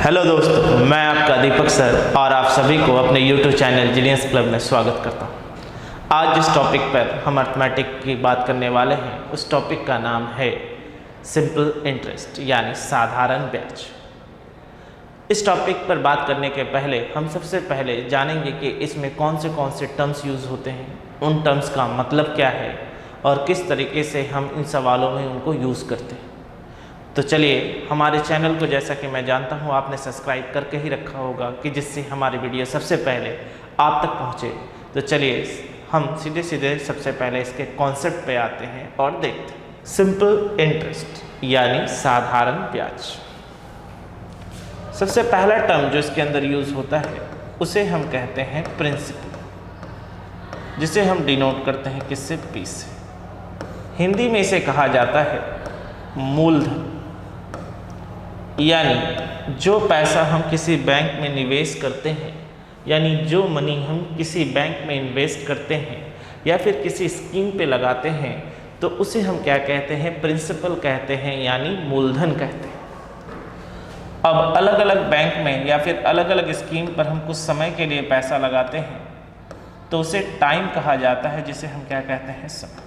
Hello दोस्तों, मैं आपका दीपक सर और आप सभी को अपने YouTube चैनल जीनियस क्लब में स्वागत करता हूं। आज जिस टॉपिक पर हम अर्थमेटिक की बात करने वाले हैं उस टॉपिक का नाम है सिंपल इंटरेस्ट यानी साधारण ब्याज। इस टॉपिक पर बात करने के पहले हम सबसे पहले जानेंगे कि इसमें कौन से टर्म्स यूज़ होते हैं, उन टर्म्स का मतलब क्या है और किस तरीके से हम इन सवालों में उनको यूज़ करते हैं। तो चलिए, हमारे चैनल को जैसा कि मैं जानता हूँ आपने सब्सक्राइब करके ही रखा होगा कि जिससे हमारी वीडियो सबसे पहले आप तक पहुँचे। तो चलिए हम सीधे सबसे पहले इसके कॉन्सेप्ट पे आते हैं और देखते हैं। सिंपल इंटरेस्ट यानी साधारण ब्याज। सबसे पहला टर्म जो इसके अंदर यूज़ होता है उसे हम कहते हैं प्रिंसिपल, जिसे हम डिनोट करते हैं किससे? पी से। हिंदी में इसे कहा जाता है मूलधन, यानी जो पैसा हम किसी बैंक में निवेश करते हैं, यानी जो मनी हम किसी बैंक में इन्वेस्ट करते हैं या फिर किसी स्कीम पे लगाते हैं तो उसे हम क्या कहते हैं? प्रिंसिपल कहते हैं, यानी मूलधन कहते हैं। अब अलग अलग बैंक में या फिर अलग अलग स्कीम पर हम कुछ समय के लिए पैसा लगाते हैं तो उसे टाइम कहा जाता है, जिसे हम क्या कहते हैं? समय,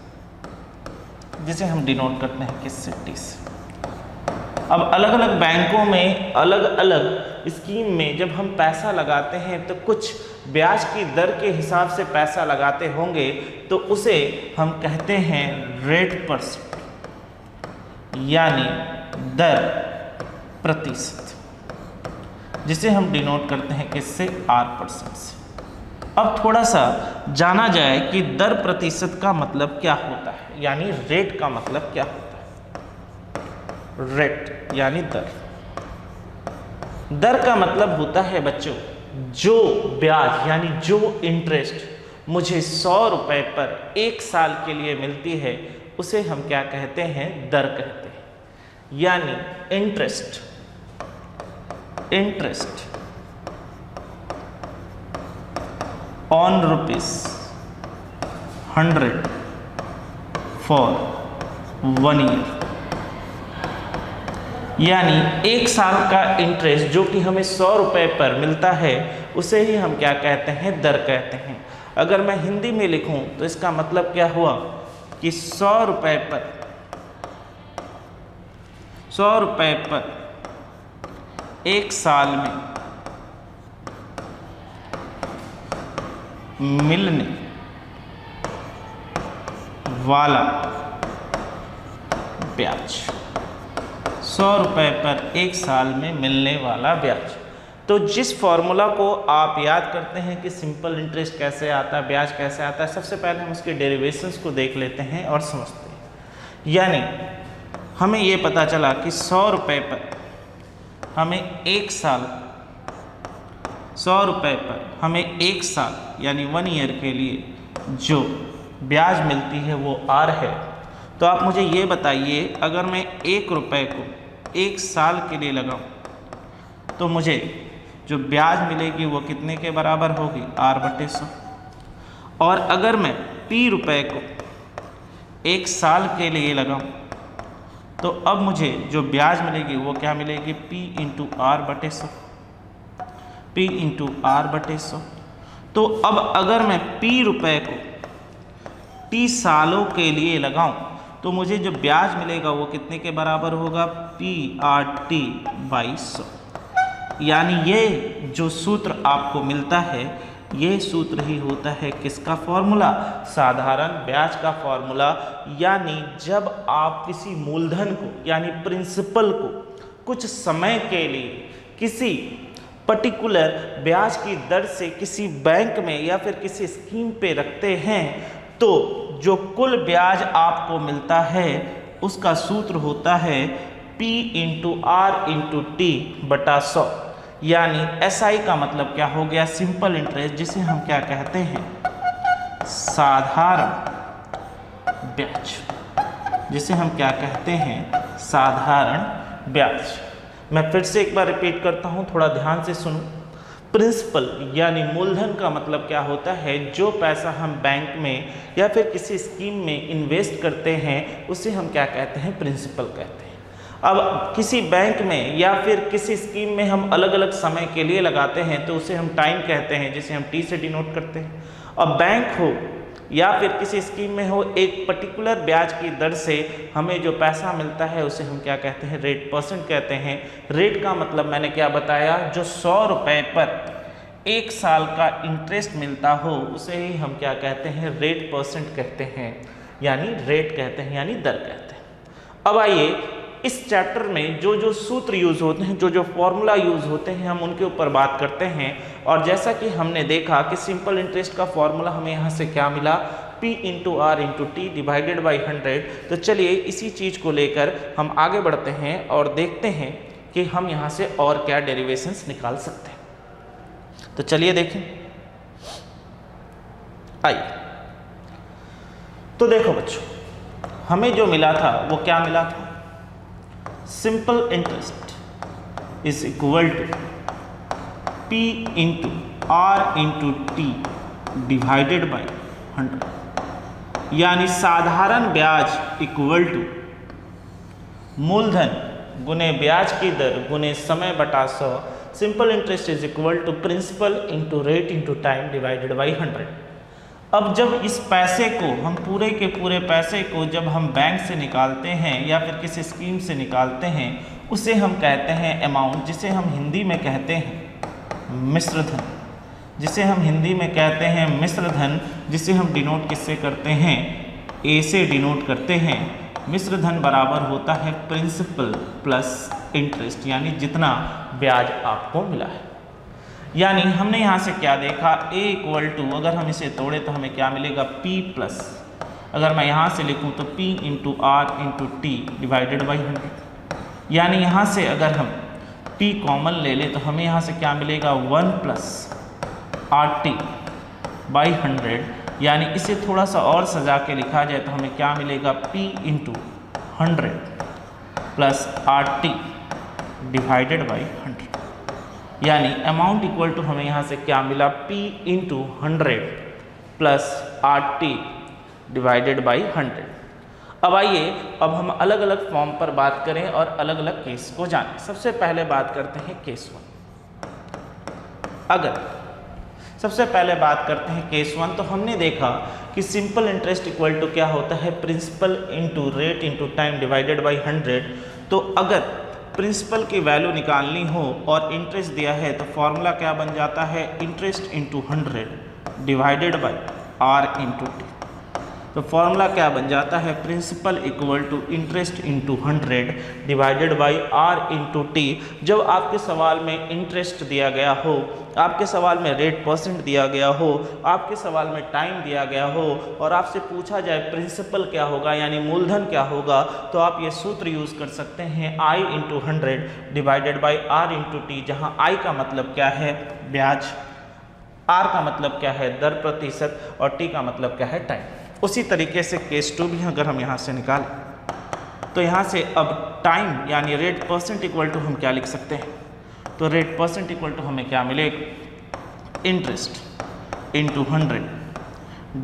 जिसे हम डिनोट करते हैं किससे? टी से। अब अलग अलग बैंकों में अलग अलग स्कीम में जब हम पैसा लगाते हैं तो कुछ ब्याज की दर के हिसाब से पैसा लगाते होंगे तो उसे हम कहते हैं रेट परसेंट, यानी दर प्रतिशत, जिसे हम डिनोट करते हैं किससे? आर परसेंट से। अब थोड़ा सा जाना जाए कि दर प्रतिशत का मतलब क्या होता है, यानी रेट का मतलब क्या होता है। रेट यानी दर। दर का मतलब होता है बच्चों, जो ब्याज यानी जो इंटरेस्ट मुझे 100 रुपए पर 1 साल के लिए मिलती है उसे हम क्या कहते हैं? दर कहते हैं, यानी इंटरेस्ट ऑन ₹100 फॉर 1 ईयर, यानी 1 साल का इंटरेस्ट जो कि हमें 100 रुपए पर मिलता है उसे ही हम क्या कहते हैं? दर कहते हैं। अगर मैं हिंदी में लिखूं तो इसका मतलब क्या हुआ कि 100 रुपए पर 1 साल में मिलने वाला ब्याज, 100 रुपए पर 1 साल में मिलने वाला ब्याज। तो जिस फॉर्मूला को आप याद करते हैं कि सिंपल इंटरेस्ट कैसे आता है, ब्याज कैसे आता है, सबसे पहले हम उसके डेरिवेशंस को देख लेते हैं और समझते हैं। यानी हमें ये पता चला कि 100 रुपए पर हमें 1 साल, 100 रुपए पर हमें 1 साल यानी 1 ईयर के लिए जो ब्याज मिलती है वो आर है। तो आप मुझे ये बताइए, अगर मैं 1 रुपए को 1 साल के लिए लगाऊं तो मुझे जो ब्याज मिलेगी वो कितने के बराबर होगी? R/100। और अगर मैं P रुपए को 1 साल के लिए लगाऊं तो अब मुझे जो ब्याज मिलेगी वो क्या मिलेगी? P × R/100, P × R/100। तो अब अगर मैं P रुपए को T सालों के लिए लगाऊं तो मुझे जो ब्याज मिलेगा वो कितने के बराबर होगा? PRT/100। यानी ये जो सूत्र आपको मिलता है ये सूत्र ही होता है किसका फॉर्मूला? साधारण ब्याज का फॉर्मूला। यानी जब आप किसी मूलधन को यानी प्रिंसिपल को कुछ समय के लिए किसी पर्टिकुलर ब्याज की दर से किसी बैंक में या फिर किसी स्कीम पे रखते हैं तो जो कुल ब्याज आपको मिलता है उसका सूत्र होता है P × R/T/100। यानी SI का मतलब क्या हो गया? सिंपल इंटरेस्ट, जिसे हम क्या कहते हैं? साधारण ब्याज, जिसे हम क्या कहते हैं? साधारण ब्याज। मैं फिर से एक बार रिपीट करता हूं, थोड़ा ध्यान से सुनो। प्रिंसिपल यानी मूलधन का मतलब क्या होता है? जो पैसा हम बैंक में या फिर किसी स्कीम में इन्वेस्ट करते हैं उसे हम क्या कहते हैं? प्रिंसिपल कहते हैं। अब किसी बैंक में या फिर किसी स्कीम में हम अलग अलग समय के लिए लगाते हैं तो उसे हम टाइम कहते हैं, जिसे हम टी से डिनोट करते हैं। अब बैंक हो या फिर किसी स्कीम में हो, एक पर्टिकुलर ब्याज की दर से हमें जो पैसा मिलता है उसे हम क्या कहते हैं, रेट परसेंट कहते हैं। रेट का मतलब मैंने क्या बताया, जो 100 रुपये पर 1 साल का इंटरेस्ट मिलता हो उसे ही हम क्या कहते हैं, रेट परसेंट कहते हैं, यानी रेट कहते हैं, यानी दर कहते हैं। अब आइए इस चैप्टर में जो जो सूत्र यूज़ होते हैं, जो जो फॉर्मूला यूज़ होते हैं, हम उनके ऊपर बात करते हैं। और जैसा कि हमने देखा कि सिंपल इंटरेस्ट का फॉर्मूला हमें यहाँ से क्या मिला, P into R into T divided by 100। तो चलिए इसी चीज़ को लेकर हम आगे बढ़ते हैं और देखते हैं कि हम यहाँ से और क्या डेरिवेशंस निकाल सकते हैं। तो चलिए देखें, आइए। तो देखो बच्चों, हमें जो मिला था वो क्या मिला था, simple interest is equal to P into R into T divided by 100, यानी साधारण ब्याज इक्वल टू मूलधन गुने ब्याज की दर गुने समय बटा 100। Simple interest is equal to principal into rate into time divided by 100। अब जब इस पैसे को हम पूरे के पूरे पैसे को जब हम बैंक से निकालते हैं या फिर किसी स्कीम से निकालते हैं, उसे हम कहते हैं अमाउंट, जिसे हम हिंदी में कहते हैं मिश्र धन, जिसे हम हिंदी में कहते हैं मिश्र धन, जिसे हम डिनोट किससे करते हैं, ए से डिनोट करते हैं। मिश्र धन बराबर होता है प्रिंसिपल प्लस इंटरेस्ट, यानी जितना ब्याज आपको मिला है। यानी हमने यहाँ से क्या देखा, A इक्वल टू, अगर हम इसे तोड़े तो हमें क्या मिलेगा, P प्लस, अगर मैं यहाँ से लिखूँ तो P into R into T divided by 100। यानी यहाँ से अगर हम P कॉमन ले लें तो हमें यहाँ से क्या मिलेगा, 1 प्लस आर टी बाई 100। यानी इसे थोड़ा सा और सजा के लिखा जाए तो हमें क्या मिलेगा, P into 100 plus R T divided by 100। यानी अमाउंट इक्वल टू हमें यहाँ से क्या मिला, P into 100 plus R T divided by 100। अब आइए, अब हम अलग अलग फॉर्म पर बात करें और अलग अलग केस को जानें। सबसे पहले बात करते हैं केस 1। अगर सबसे पहले बात करते हैं केस 1, तो हमने देखा कि सिंपल इंटरेस्ट इक्वल टू क्या होता है, principal into rate into time divided by 100। तो अगर प्रिंसिपल की वैल्यू निकालनी हो और इंटरेस्ट दिया है तो फॉर्मूला क्या बन जाता है, interest into 100 divided by R into T. तो फॉर्मूला क्या बन जाता है, principal equal to interest into 100 divided by R into T. जब आपके सवाल में इंटरेस्ट दिया गया हो, आपके सवाल में रेट परसेंट दिया गया हो, आपके सवाल में टाइम दिया गया हो और आपसे पूछा जाए प्रिंसिपल क्या होगा, यानी मूलधन क्या होगा, तो आप ये सूत्र यूज़ कर सकते हैं, I into 100 divided by R into T, जहाँ I का मतलब क्या है, ब्याज, R का मतलब क्या है, दर प्रतिशत, और T का मतलब क्या है, टाइम। उसी तरीके से केस 2 भी अगर हम यहाँ से निकालें तो यहाँ से अब टाइम यानी रेट परसेंट इक्वल टू हम क्या लिख सकते हैं, तो रेट परसेंट इक्वल टू हमें क्या मिलेगा, interest into 100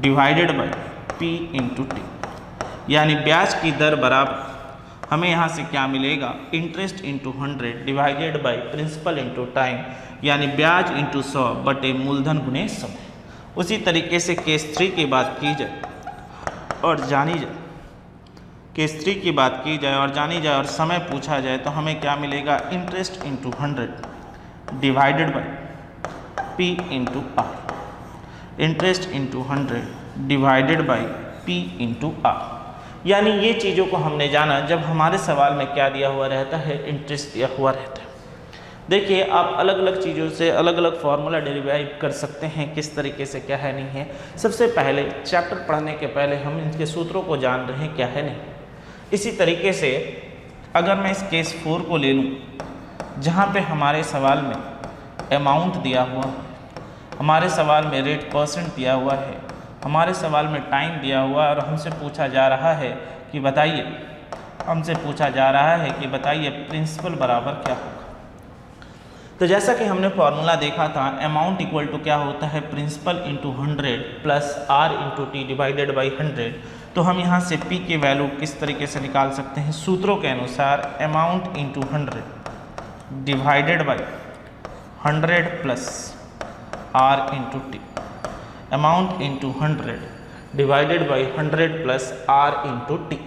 divided by P into T. यानी ब्याज की दर बराबर हमें यहाँ से क्या मिलेगा, interest into 100 divided by principal into time, यानी ब्याज इंटू 100 बटे मूलधन गुने समय। उसी तरीके से केस 3 की बात की जाए और जानी जाए, केस 3 की बात की जाए और जानी जाए और समय पूछा जाए तो हमें क्या मिलेगा, interest into 100 divided by P into R, interest into 100 divided by P into R. यानी ये चीज़ों को हमने जाना जब हमारे सवाल में क्या दिया हुआ रहता है, इंटरेस्ट दिया हुआ रहता है। देखिए, आप अलग अलग चीज़ों से अलग अलग फार्मूला डेरिवाइव कर सकते हैं, किस तरीके से क्या है नहीं है। सबसे पहले चैप्टर पढ़ने के पहले हम इनके सूत्रों को जान रहे हैं क्या है नहीं। इसी तरीके से अगर मैं इस केस 4 को ले लूँ, जहाँ पे हमारे सवाल में अमाउंट दिया हुआ है, हमारे सवाल में रेट परसेंट दिया हुआ है, हमारे सवाल में टाइम दिया हुआ है और हमसे पूछा जा रहा है कि बताइए, हमसे पूछा जा रहा है कि बताइए प्रिंसिपल बराबर क्या होगा। तो जैसा कि हमने फॉर्मूला देखा था, अमाउंट इक्वल टू क्या होता है, principal into 100 plus R into T divided by 100। तो हम यहाँ से P की वैल्यू किस तरीके से निकाल सकते हैं, सूत्रों के अनुसार amount into 100 divided by 100 plus R into T, amount into 100 divided by 100 plus R into T.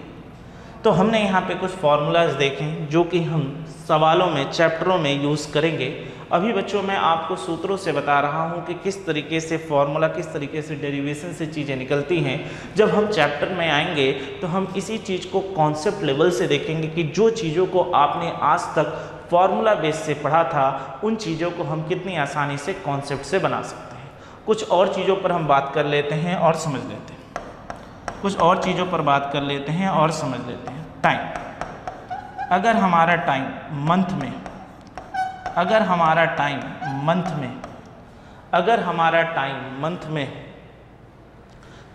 तो हमने यहाँ पे कुछ फॉर्मूलाज देखे जो कि हम सवालों में, चैप्टरों में यूज़ करेंगे। अभी बच्चों मैं आपको सूत्रों से बता रहा हूँ कि किस तरीके से फॉर्मूला, किस तरीके से डेरिवेशन से चीज़ें निकलती हैं। जब हम चैप्टर में आएंगे तो हम इसी चीज़ को कॉन्सेप्ट लेवल से देखेंगे कि जो चीज़ों को आपने आज तक फॉर्मूला बेस से पढ़ा था उन चीज़ों को हम कितनी आसानी से कॉन्सेप्ट से बना सकते हैं। कुछ और चीज़ों पर हम बात कर लेते हैं और समझ लेते हैं, कुछ और चीज़ों पर बात कर लेते हैं और समझ लेते हैं। टाइम, अगर हमारा टाइम मंथ में, अगर हमारा टाइम मंथ में, अगर हमारा टाइम मंथ में,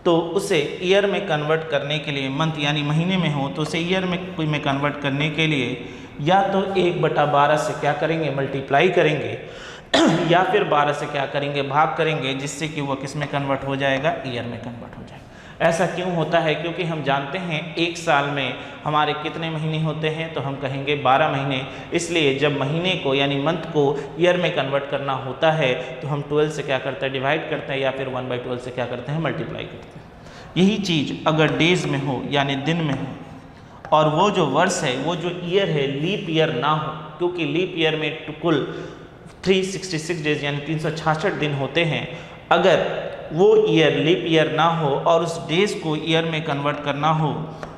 तो उसे ईयर में कन्वर्ट करने के लिए, मंथ यानी महीने में हो तो उसे ईयर में कन्वर्ट करने के लिए या तो 1/12 से क्या करेंगे, मल्टीप्लाई करेंगे, या फिर 12 से क्या करेंगे, भाग करेंगे, जिससे कि वो किस में कन्वर्ट हो जाएगा, ईयर में कन्वर्ट हो जाएगा। ऐसा क्यों होता है, क्योंकि हम जानते हैं एक साल में हमारे कितने महीने होते हैं, तो हम कहेंगे 12 महीने। इसलिए जब महीने को यानी मंथ को ईयर में कन्वर्ट करना होता है तो हम 12 से क्या करते हैं, डिवाइड करते हैं, या फिर 1/12 से क्या करते हैं, मल्टीप्लाई करते हैं। यही चीज़ अगर डेज में हो यानी दिन में हो, और वो जो वर्ष है, वो जो ईयर है, लीप ईयर ना हो, क्योंकि लीप ईयर में कुल 366 डेज यानी 366 दिन होते हैं। अगर वो ईयर लीप ईयर ना हो और उस डेज को ईयर में कन्वर्ट करना हो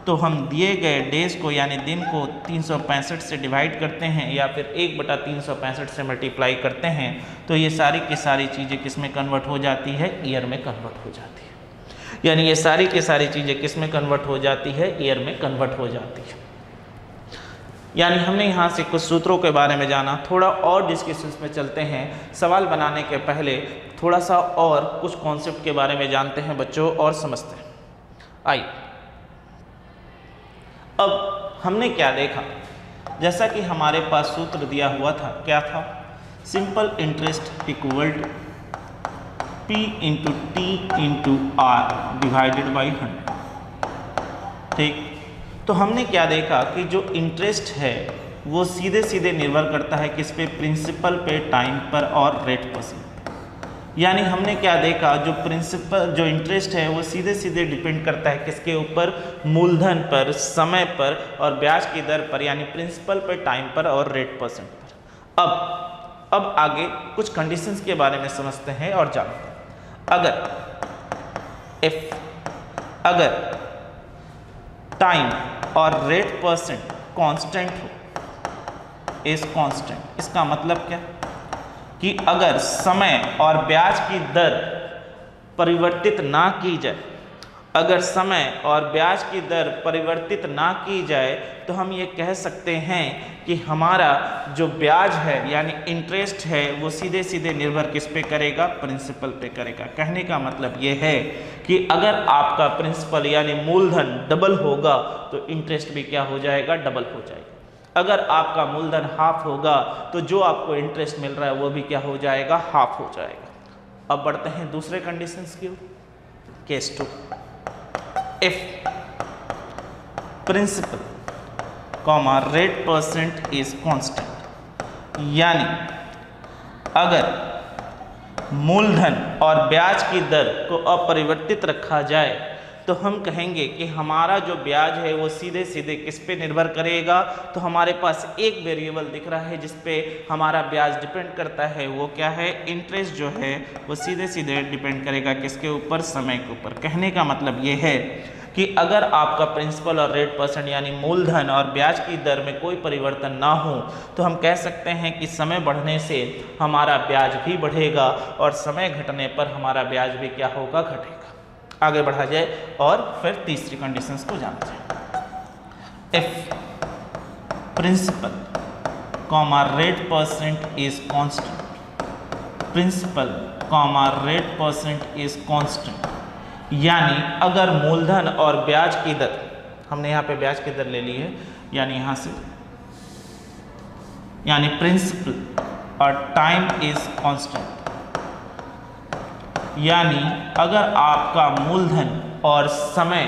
तो हम दिए गए डेज को यानी दिन को 365 से डिवाइड करते हैं या फिर 1/365 से मल्टीप्लाई करते हैं, तो ये सारी की सारी चीज़ें किस में कन्वर्ट हो जाती है, ईयर में कन्वर्ट हो जाती है। यानी ये सारी की सारी चीज़ें किस में कन्वर्ट हो जाती है, ईयर में कन्वर्ट हो जाती है। यानी हमने यहाँ से कुछ सूत्रों के बारे में जाना। थोड़ा और डिस्कशंस में चलते हैं। सवाल बनाने के पहले थोड़ा सा और कुछ कॉन्सेप्ट के बारे में जानते हैं बच्चों और समझते हैं। आइए, अब हमने क्या देखा, जैसा कि हमारे पास सूत्र दिया हुआ था, क्या था, simple interest equal to P into T into R divided by 100। ठीक, तो हमने क्या देखा कि जो इंटरेस्ट है वो सीधे सीधे निर्भर करता है किस पे, प्रिंसिपल पे, टाइम पर और रेट परसेंट। यानी हमने क्या देखा, जो प्रिंसिपल, जो इंटरेस्ट है वो सीधे सीधे डिपेंड करता है किसके ऊपर, मूलधन पर, समय पर और ब्याज की दर पर, यानी प्रिंसिपल पर, टाइम पर और रेट परसेंट पर। अब आगे कुछ कंडीशंस के बारे में समझते हैं और जानते हैं। अगर टाइम और रेट परसेंट कांस्टेंट हो, इज कांस्टेंट, इसका मतलब क्या कि अगर समय और ब्याज की दर परिवर्तित ना की जाए, अगर समय और ब्याज की दर परिवर्तित ना की जाए तो हम ये कह सकते हैं कि हमारा जो ब्याज है यानी इंटरेस्ट है वो सीधे सीधे निर्भर किस पे करेगा, प्रिंसिपल पे करेगा। कहने का मतलब ये है कि अगर आपका प्रिंसिपल यानी मूलधन डबल होगा तो इंटरेस्ट भी क्या हो जाएगा, डबल हो जाएगा। अगर आपका मूलधन हाफ होगा तो जो आपको इंटरेस्ट मिल रहा है वो भी क्या हो जाएगा, हाफ हो जाएगा। अब बढ़ते हैं दूसरे कंडीशंस की ओर। Case 2, if principal comma rate percent is constant, यानी अगर मूलधन और ब्याज की दर को अपरिवर्तित रखा जाए तो हम कहेंगे कि हमारा जो ब्याज है वो सीधे सीधे किस पे निर्भर करेगा। तो हमारे पास एक वेरिएबल दिख रहा है जिस पे हमारा ब्याज डिपेंड करता है, वो क्या है, इंटरेस्ट जो है वो सीधे सीधे डिपेंड करेगा किसके ऊपर, समय के ऊपर। कहने का मतलब ये है कि अगर आपका प्रिंसिपल और रेट परसेंट यानी मूलधन और ब्याज की दर में कोई परिवर्तन ना हो तो हम कह सकते हैं कि समय बढ़ने से हमारा ब्याज भी बढ़ेगा और समय घटने पर हमारा ब्याज भी क्या होगा, घटेगा। आगे बढ़ा जाए और फिर तीसरी कंडीशंस को जानते हैं। If principal comma rate percent is constant, principal comma rate percent is constant, यानी अगर मूलधन और ब्याज की दर, हमने यहाँ पे ब्याज की दर ले ली है, यानी यहाँ से, यानी प्रिंसिपल और टाइम इज कांस्टेंट, यानी अगर आपका मूलधन और समय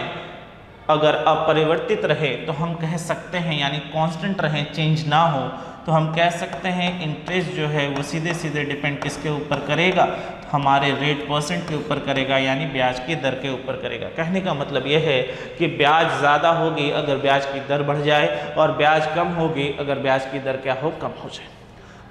अगर अपरिवर्तित रहे तो हम कह सकते हैं, यानी कांस्टेंट रहे, चेंज ना हो, तो हम कह सकते हैं इंटरेस्ट जो है वो सीधे सीधे डिपेंड किसके ऊपर करेगा, हमारे रेट परसेंट के ऊपर करेगा, यानी ब्याज की दर के ऊपर करेगा। कहने का मतलब यह है कि ब्याज ज़्यादा होगी अगर ब्याज की दर बढ़ जाए, और ब्याज कम होगी अगर ब्याज की दर क्या हो, कम हो जाए।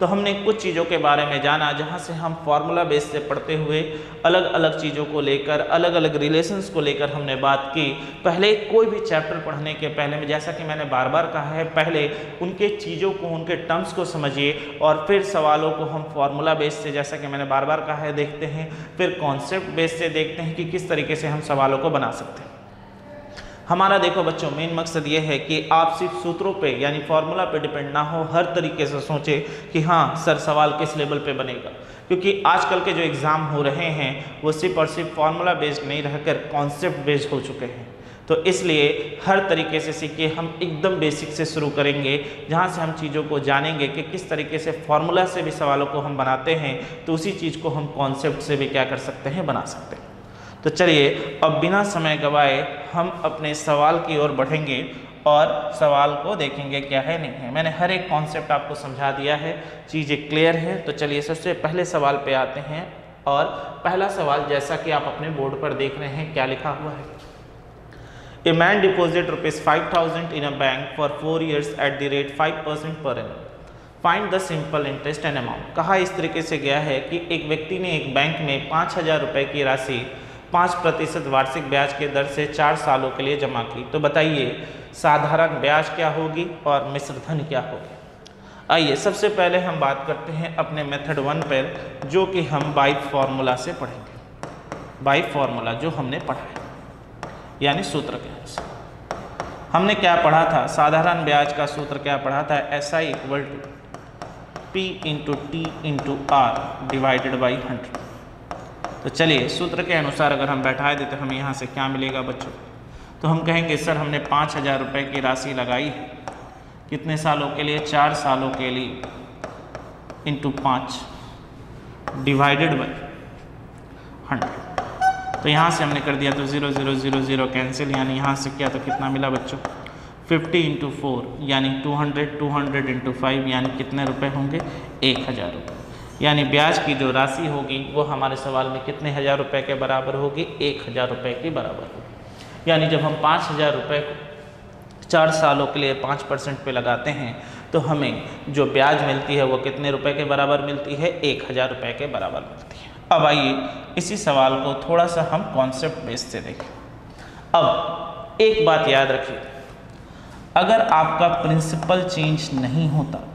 तो हमने कुछ चीज़ों के बारे में जाना जहाँ से हम फार्मूला बेस से पढ़ते हुए अलग अलग चीज़ों को लेकर, अलग अलग रिलेशंस को लेकर हमने बात की। पहले कोई भी चैप्टर पढ़ने के पहले में, जैसा कि मैंने बार बार कहा है, पहले उनके चीज़ों को, उनके टर्म्स को समझिए और फिर सवालों को हम फार्मूला बेस से, जैसा कि मैंने बार बार कहा है, देखते हैं, फिर कॉन्सेप्ट बेस से देखते हैं कि किस तरीके से हम सवालों को बना सकते हैं। हमारा देखो बच्चों मेन मकसद ये है कि आप सिर्फ सूत्रों पे यानी फार्मूला पे डिपेंड ना हो, हर तरीके से सोचे कि हाँ सर सवाल किस लेवल पे बनेगा, क्योंकि आजकल के जो एग्ज़ाम हो रहे हैं वो सिर्फ और सिर्फ फार्मूला बेस्ड नहीं रहकर कॉन्सेप्ट बेस्ड हो चुके हैं। तो इसलिए हर तरीके से सीखिए, हम एकदम बेसिक से शुरू करेंगे जहाँ से हम चीज़ों को जानेंगे कि किस तरीके से फार्मूला से भी सवालों को हम बनाते हैं, तो उसी चीज़ को हम कॉन्सेप्ट से भी क्या कर सकते हैं, बना सकते हैं। तो चलिए अब बिना समय गवाए हम अपने सवाल की ओर बढ़ेंगे और सवाल को देखेंगे क्या है नहीं है। मैंने हर एक कॉन्सेप्ट आपको समझा दिया है, चीज़ें क्लियर है। तो चलिए सबसे पहले सवाल पे आते हैं, और पहला सवाल जैसा कि आप अपने बोर्ड पर देख रहे हैं क्या लिखा हुआ है, a man deposit ₹5,000 in a bank for 4 years eight the rate 5% per annum, find the simple interest and amount. कहा इस तरीके से गया है कि एक व्यक्ति ने एक बैंक में 5,000 रुपये की राशि 5% वार्षिक ब्याज के दर से 4 सालों के लिए जमा की। तो बताइए साधारण ब्याज क्या होगी और मिश्र धन क्या होगी। आइए सबसे पहले हम बात करते हैं अपने मेथड 1 पर, जो कि हम बाई फार्मूला से पढ़ेंगे। बाई फार्मूला जो हमने पढ़ा है, यानी सूत्र के अनुसार हमने क्या पढ़ा था, साधारण ब्याज का सूत्र क्या पढ़ा था, SI = P × T × R divided by 100। तो चलिए सूत्र के अनुसार अगर हम बैठा दें तो हमें यहाँ से क्या मिलेगा बच्चों, तो हम कहेंगे सर हमने 5,000 रुपये की राशि लगाई है, कितने सालों के लिए, 4 सालों के लिए, × 5 डिवाइडेड बाई 100। तो यहाँ से हमने कर दिया तो 0 0 0 0 कैंसिल, यानी यहाँ से क्या, तो कितना मिला बच्चों, 50 × 4 यानी 200, 200 × 5 यानी कितने रुपए होंगे, 1,000 रुपये। यानी ब्याज की जो राशि होगी वो हमारे सवाल में कितने हज़ार रुपये के बराबर होगी, 1,000 रुपये के बराबर होगी। यानी जब हम 5,000 रुपये को 4 सालों के लिए 5% पे लगाते हैं तो हमें जो ब्याज मिलती है वो कितने रुपए के बराबर मिलती है, 1,000 रुपये के बराबर मिलती है। अब आइए इसी सवाल को थोड़ा सा हम कॉन्सेप्ट बेस से देखें। अब एक बात याद रखिए, अगर आपका प्रिंसिपल चेंज नहीं होता,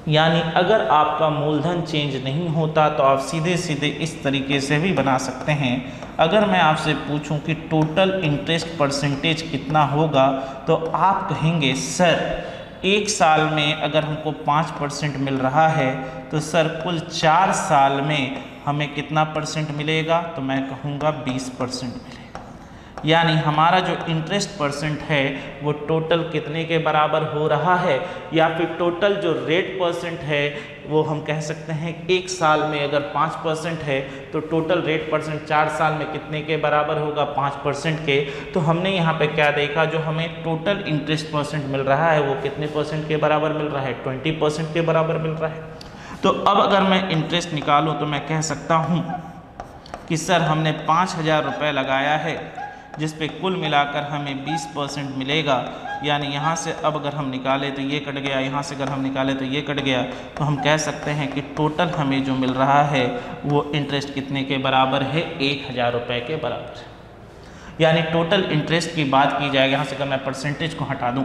यानी अगर आपका मूलधन चेंज नहीं होता, तो आप सीधे सीधे इस तरीके से भी बना सकते हैं। अगर मैं आपसे पूछूं कि टोटल इंटरेस्ट परसेंटेज कितना होगा, तो आप कहेंगे सर 1 साल में अगर हमको 5% मिल रहा है तो सर कुल 4 साल में हमें कितना परसेंट मिलेगा, तो मैं कहूँगा 20% मिलेगा। यानी हमारा जो इंटरेस्ट परसेंट है वो टोटल कितने के बराबर हो रहा है, या फिर टोटल जो रेट परसेंट है वो हम कह सकते हैं 1 साल में अगर 5% है तो टोटल रेट परसेंट 4 साल में कितने के बराबर होगा, 5% के। तो हमने यहाँ पे क्या देखा, जो हमें टोटल इंटरेस्ट परसेंट मिल रहा है वो कितने परसेंट के बराबर मिल रहा है, 20% के बराबर मिल रहा है। तो अब अगर मैं इंटरेस्ट निकालूँ तो मैं कह सकता हूँ कि सर हमने 5,000 रुपये लगाया है, जिस पे कुल मिलाकर हमें 20% मिलेगा। यानी यहाँ से अब अगर हम निकाले तो ये कट गया, यहाँ से अगर हम निकाले तो ये कट गया, तो हम कह सकते हैं कि टोटल हमें जो मिल रहा है वो इंटरेस्ट कितने के बराबर है, 1,000 रुपये के बराबर। यानी टोटल इंटरेस्ट की बात की जाए, यहाँ से अगर मैं परसेंटेज को हटा दूँ,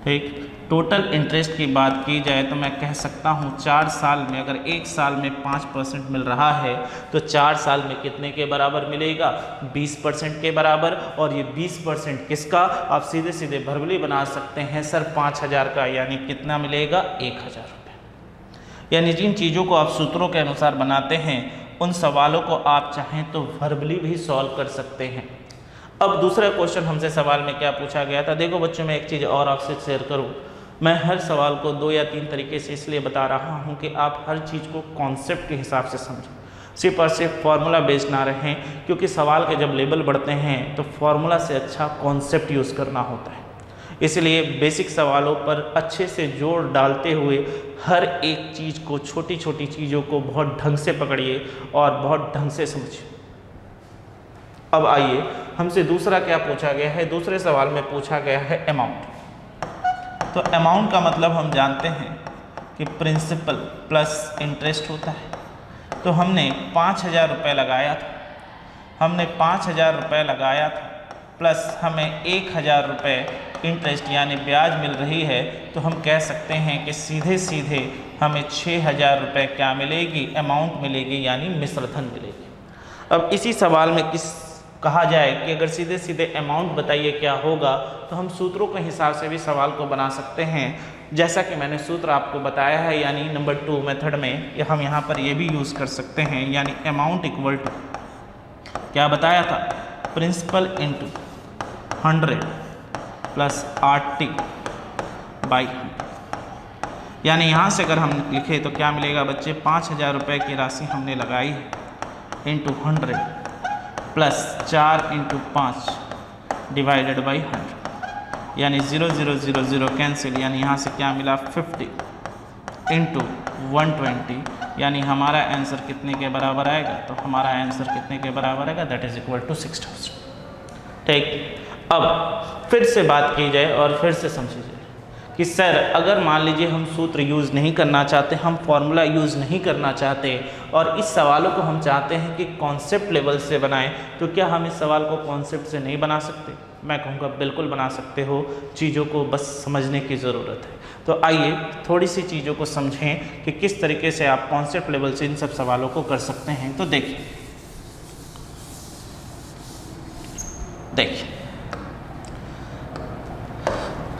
ठीक, टोटल इंटरेस्ट की बात की जाए तो मैं कह सकता हूँ 4 साल में, अगर 1 साल में 5% मिल रहा है तो 4 साल में कितने के बराबर मिलेगा, 20% के बराबर। और ये 20% किसका, आप सीधे सीधे भरबली बना सकते हैं सर 5,000 का, यानी कितना मिलेगा, 1,000 रुपये। यानी जिन चीज़ों को आप सूत्रों के अनुसार बनाते हैं उन सवालों को आप चाहें तो वर्बली भी सॉल्व कर सकते हैं। अब दूसरा क्वेश्चन हमसे सवाल में क्या पूछा गया था, देखो बच्चों मैं एक चीज़ और आपसे शेयर करूं, मैं हर सवाल को 2 या 3 तरीके से इसलिए बता रहा हूं कि आप हर चीज़ को कॉन्सेप्ट के हिसाब से समझें। सिर्फ और सिर्फ फॉर्मूला बेस्ड ना रहें, क्योंकि सवाल के जब लेवल बढ़ते हैं तो फॉर्मूला से अच्छा कॉन्सेप्ट यूज़ करना होता है। इसलिए बेसिक सवालों पर अच्छे से जोर डालते हुए हर एक चीज़ को, छोटी छोटी चीज़ों को बहुत ढंग से पकड़िए और बहुत ढंग से समझिए। अब आइए, हमसे दूसरा क्या पूछा गया है। दूसरे सवाल में पूछा गया है अमाउंट। तो अमाउंट का मतलब हम जानते हैं कि प्रिंसिपल प्लस इंटरेस्ट होता है। तो हमने 5,000 रुपये लगाया था, हमने 5,000 रुपये लगाया था, प्लस हमें 1,000 रुपये इंटरेस्ट यानी ब्याज मिल रही है। तो हम कह सकते हैं कि सीधे सीधे हमें 6,000 रुपये क्या मिलेगी, अमाउंट मिलेगी, यानी मिश्रधन मिलेगी। अब इसी सवाल में कहा जाए कि अगर सीधे सीधे अमाउंट बताइए क्या होगा, तो हम सूत्रों के हिसाब से भी सवाल को बना सकते हैं, जैसा कि मैंने सूत्र आपको बताया है, यानी नंबर 2 मेथड में हम यहाँ पर ये भी यूज़ कर सकते हैं, यानी अमाउंट इक्वल टू क्या बताया था, principal into 100 plus RT by 100। यानी यहाँ से अगर हम लिखें तो क्या मिलेगा बच्चे, 5,000 रुपये की राशि हमने लगाई है into 100 plus 4 into 5 divided by 100, यानी 0 0 0 0 कैंसिल, यानी यहाँ से क्या मिला 50 इंटू 120, यानी हमारा आंसर कितने के बराबर आएगा, तो हमारा आंसर कितने के बराबर आएगा, दैट इज इक्वल टू 6,000। ठीक, अब फिर से बात की जाए और फिर से समझी जाए कि सर अगर मान लीजिए हम सूत्र यूज़ नहीं करना चाहते, हम फॉर्मूला यूज़ नहीं करना चाहते और इस सवालों को हम चाहते हैं कि कॉन्सेप्ट लेवल से बनाएं, तो क्या हम इस सवाल को कॉन्सेप्ट से नहीं बना सकते? मैं कहूँगा बिल्कुल बना सकते हो, चीज़ों को बस समझने की ज़रूरत है। तो आइए थोड़ी सी चीज़ों को समझें कि किस तरीके से आप कॉन्सेप्ट लेवल से इन सब सवालों को कर सकते हैं। तो देखिए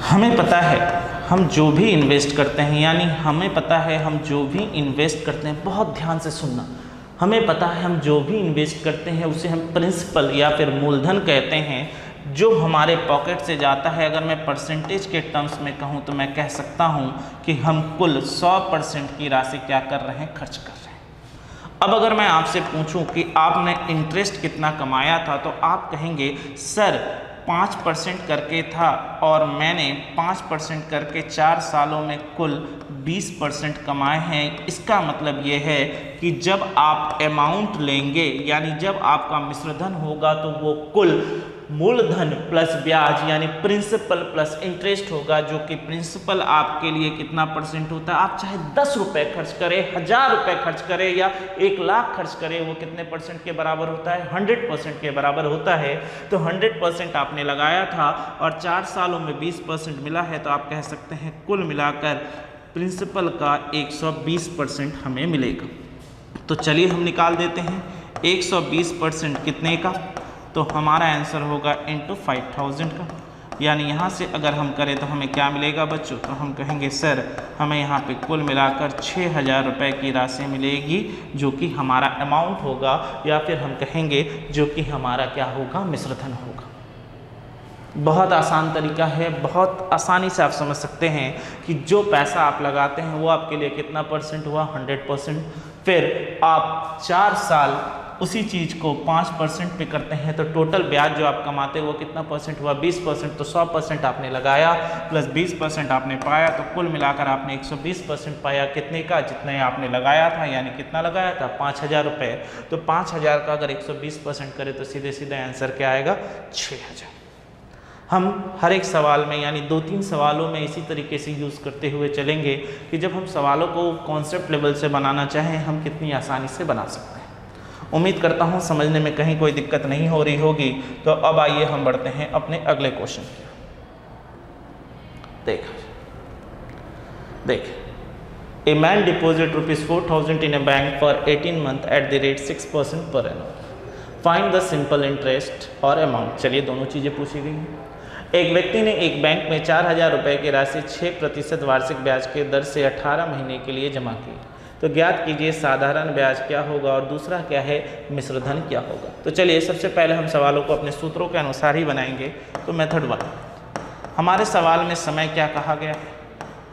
हमें पता है हम जो भी इन्वेस्ट करते हैं, यानी हमें पता है हम जो भी इन्वेस्ट करते हैं, बहुत ध्यान से सुनना, हमें पता है हम जो भी इन्वेस्ट करते हैं उसे हम प्रिंसिपल या फिर मूलधन कहते हैं, जो हमारे पॉकेट से जाता है। अगर मैं परसेंटेज के टर्म्स में कहूँ तो मैं कह सकता हूँ कि हम कुल 100% की राशि क्या कर रहे हैं, खर्च कर रहे हैं। अब अगर मैं आपसे पूछूं कि आपने इंटरेस्ट कितना कमाया था, तो आप कहेंगे सर 5% करके था और मैंने 5% करके 4 सालों में कुल 20% कमाए हैं। इसका मतलब ये है कि जब आप अमाउंट लेंगे, यानी जब आपका मिश्रधन होगा, तो वो कुल मूलधन प्लस ब्याज यानी प्रिंसिपल प्लस इंटरेस्ट होगा, जो कि प्रिंसिपल आपके लिए कितना परसेंट होता है। आप चाहे 10 रुपये खर्च करें, 1,000 रुपये खर्च करें या 1 लाख खर्च करें, वो कितने परसेंट के बराबर होता है, 100% के बराबर होता है। तो 100% आपने लगाया था और 4 सालों में 20% मिला है, तो आप कह सकते हैं कुल मिलाकर प्रिंसिपल का 120% हमें मिलेगा। तो चलिए हम निकाल देते हैं 120% कितने का, तो हमारा आंसर होगा इंटू 5,000 का। यानी यहाँ से अगर हम करें तो हमें क्या मिलेगा बच्चों, तो हम कहेंगे सर हमें यहाँ पे कुल मिलाकर 6,000 रुपये की राशि मिलेगी, जो कि हमारा अमाउंट होगा, या फिर हम कहेंगे जो कि हमारा क्या होगा, मिश्रधन होगा। बहुत आसान तरीका है, बहुत आसानी से आप समझ सकते हैं कि जो पैसा आप लगाते हैं वो आपके लिए कितना परसेंट हुआ, 100%। फिर आप 4 साल उसी चीज़ को 5% पे करते हैं, तो टोटल ब्याज जो आप कमाते हैं वो कितना परसेंट हुआ, 20%। तो 100% आपने लगाया प्लस 20% आपने पाया, तो कुल मिलाकर आपने 120% पाया। कितने का, जितने आपने लगाया था, यानी कितना लगाया था, 5,000 रुपये। तो 5,000 का अगर 120% करें तो सीधे सीधे आंसर क्या आएगा, 6,000। हम हर एक सवाल में यानी 2-3 सवालों में इसी तरीके से यूज़ करते हुए चलेंगे कि जब हम सवालों को कॉन्सेप्ट लेवल से बनाना चाहें, हम कितनी आसानी से बना सकते हैं। उम्मीद करता हूँ समझने में कहीं कोई दिक्कत नहीं हो रही होगी। तो अब आइए हम बढ़ते हैं अपने अगले क्वेश्चन की। देख a man deposit ₹4,000 in A bank for 18 month eight the rate 6% per annum. Find the simple interest और अमाउंट। चलिए दोनों चीज़ें पूछी गई हैं। एक व्यक्ति ने एक बैंक में 4,000 रुपये की राशि 6% वार्षिक ब्याज के दर से 18 महीने के लिए जमा की। तो ज्ञात कीजिए साधारण ब्याज क्या होगा और दूसरा क्या है, मिश्रधन क्या होगा। तो चलिए सबसे पहले हम सवालों को अपने सूत्रों के अनुसार ही बनाएंगे। तो मेथड 1, हमारे सवाल में समय क्या कहा गया है,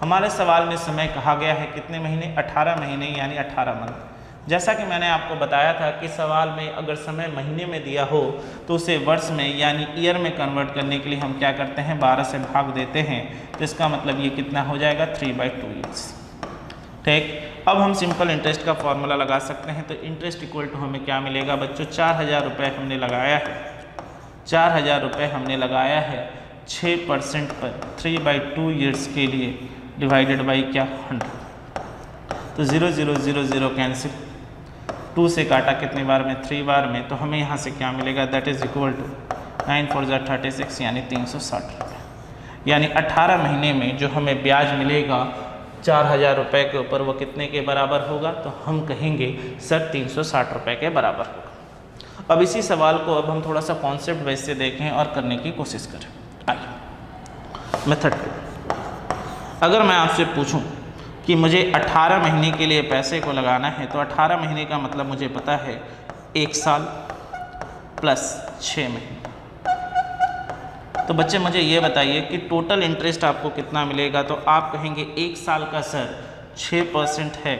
हमारे सवाल में समय कहा गया है कितने महीने, 18 महीने यानी 18 मंथ। जैसा कि मैंने आपको बताया था कि सवाल में अगर समय महीने में दिया हो तो उसे वर्ष में यानी ईयर में कन्वर्ट करने के लिए हम क्या करते हैं, 12 से भाग देते हैं। तो इसका मतलब ये कितना हो जाएगा, 3/2 ईयर्स। ठीक, अब हम सिंपल इंटरेस्ट का फॉर्मूला लगा सकते हैं। तो इंटरेस्ट इक्वल टू हमें क्या मिलेगा बच्चों, 4000 रुपये हमने लगाया है, 4000 रुपये हमने लगाया है 6% पर 3/2 ईयर्स के लिए, डिवाइडेड बाई क्या, 100। तो 0 0 0 0 कैंसिल, 2 से काटा कितनी बार में, 3 बार में। तो हमें यहाँ से क्या मिलेगा, दैट इज़ इक्वल टू 9 4 जा 36 यानी 360 रुपये। यानी 18 महीने में जो हमें ब्याज मिलेगा 4000 रुपये के ऊपर, वो कितने के बराबर होगा, तो हम कहेंगे सर 360 रुपये के बराबर होगा। अब इसी सवाल को अब हम थोड़ा सा कॉन्सेप्ट बेस से देखें और करने की कोशिश करें। आइए मेथड 2, अगर मैं आपसे पूछूं कि मुझे 18 महीने के लिए पैसे को लगाना है, तो 18 महीने का मतलब मुझे पता है 1 साल प्लस 6 महीने। तो बच्चे मुझे ये बताइए कि टोटल इंटरेस्ट आपको कितना मिलेगा। तो आप कहेंगे 1 साल का सर 6% है,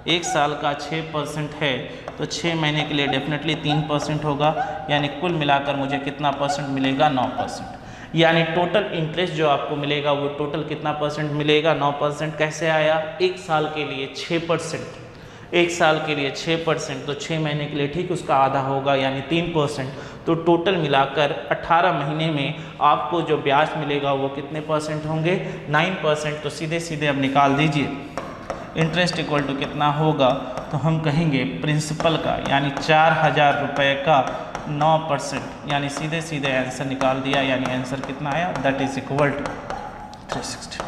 1 साल का 6% है, तो 6 महीने के लिए डेफिनेटली 3% होगा, यानी कुल मिलाकर मुझे कितना परसेंट मिलेगा, 9%। यानी टोटल इंटरेस्ट जो आपको मिलेगा वो टोटल कितना परसेंट मिलेगा, 9%। कैसे आया, 1 साल के लिए 6%, 1 साल के लिए 6%, तो 6 महीने के लिए ठीक उसका आधा होगा यानी 3%। तो टोटल मिलाकर 18 महीने में आपको जो ब्याज मिलेगा वो कितने परसेंट होंगे, 9%। तो सीधे सीधे अब निकाल दीजिए इंटरेस्ट इक्वल टू कितना होगा। तो हम कहेंगे प्रिंसिपल का यानी 4000 रुपये का 9%, यानी सीधे सीधे आंसर निकाल दिया। यानी आंसर कितना आया, दैट इज इक्वल टू 360,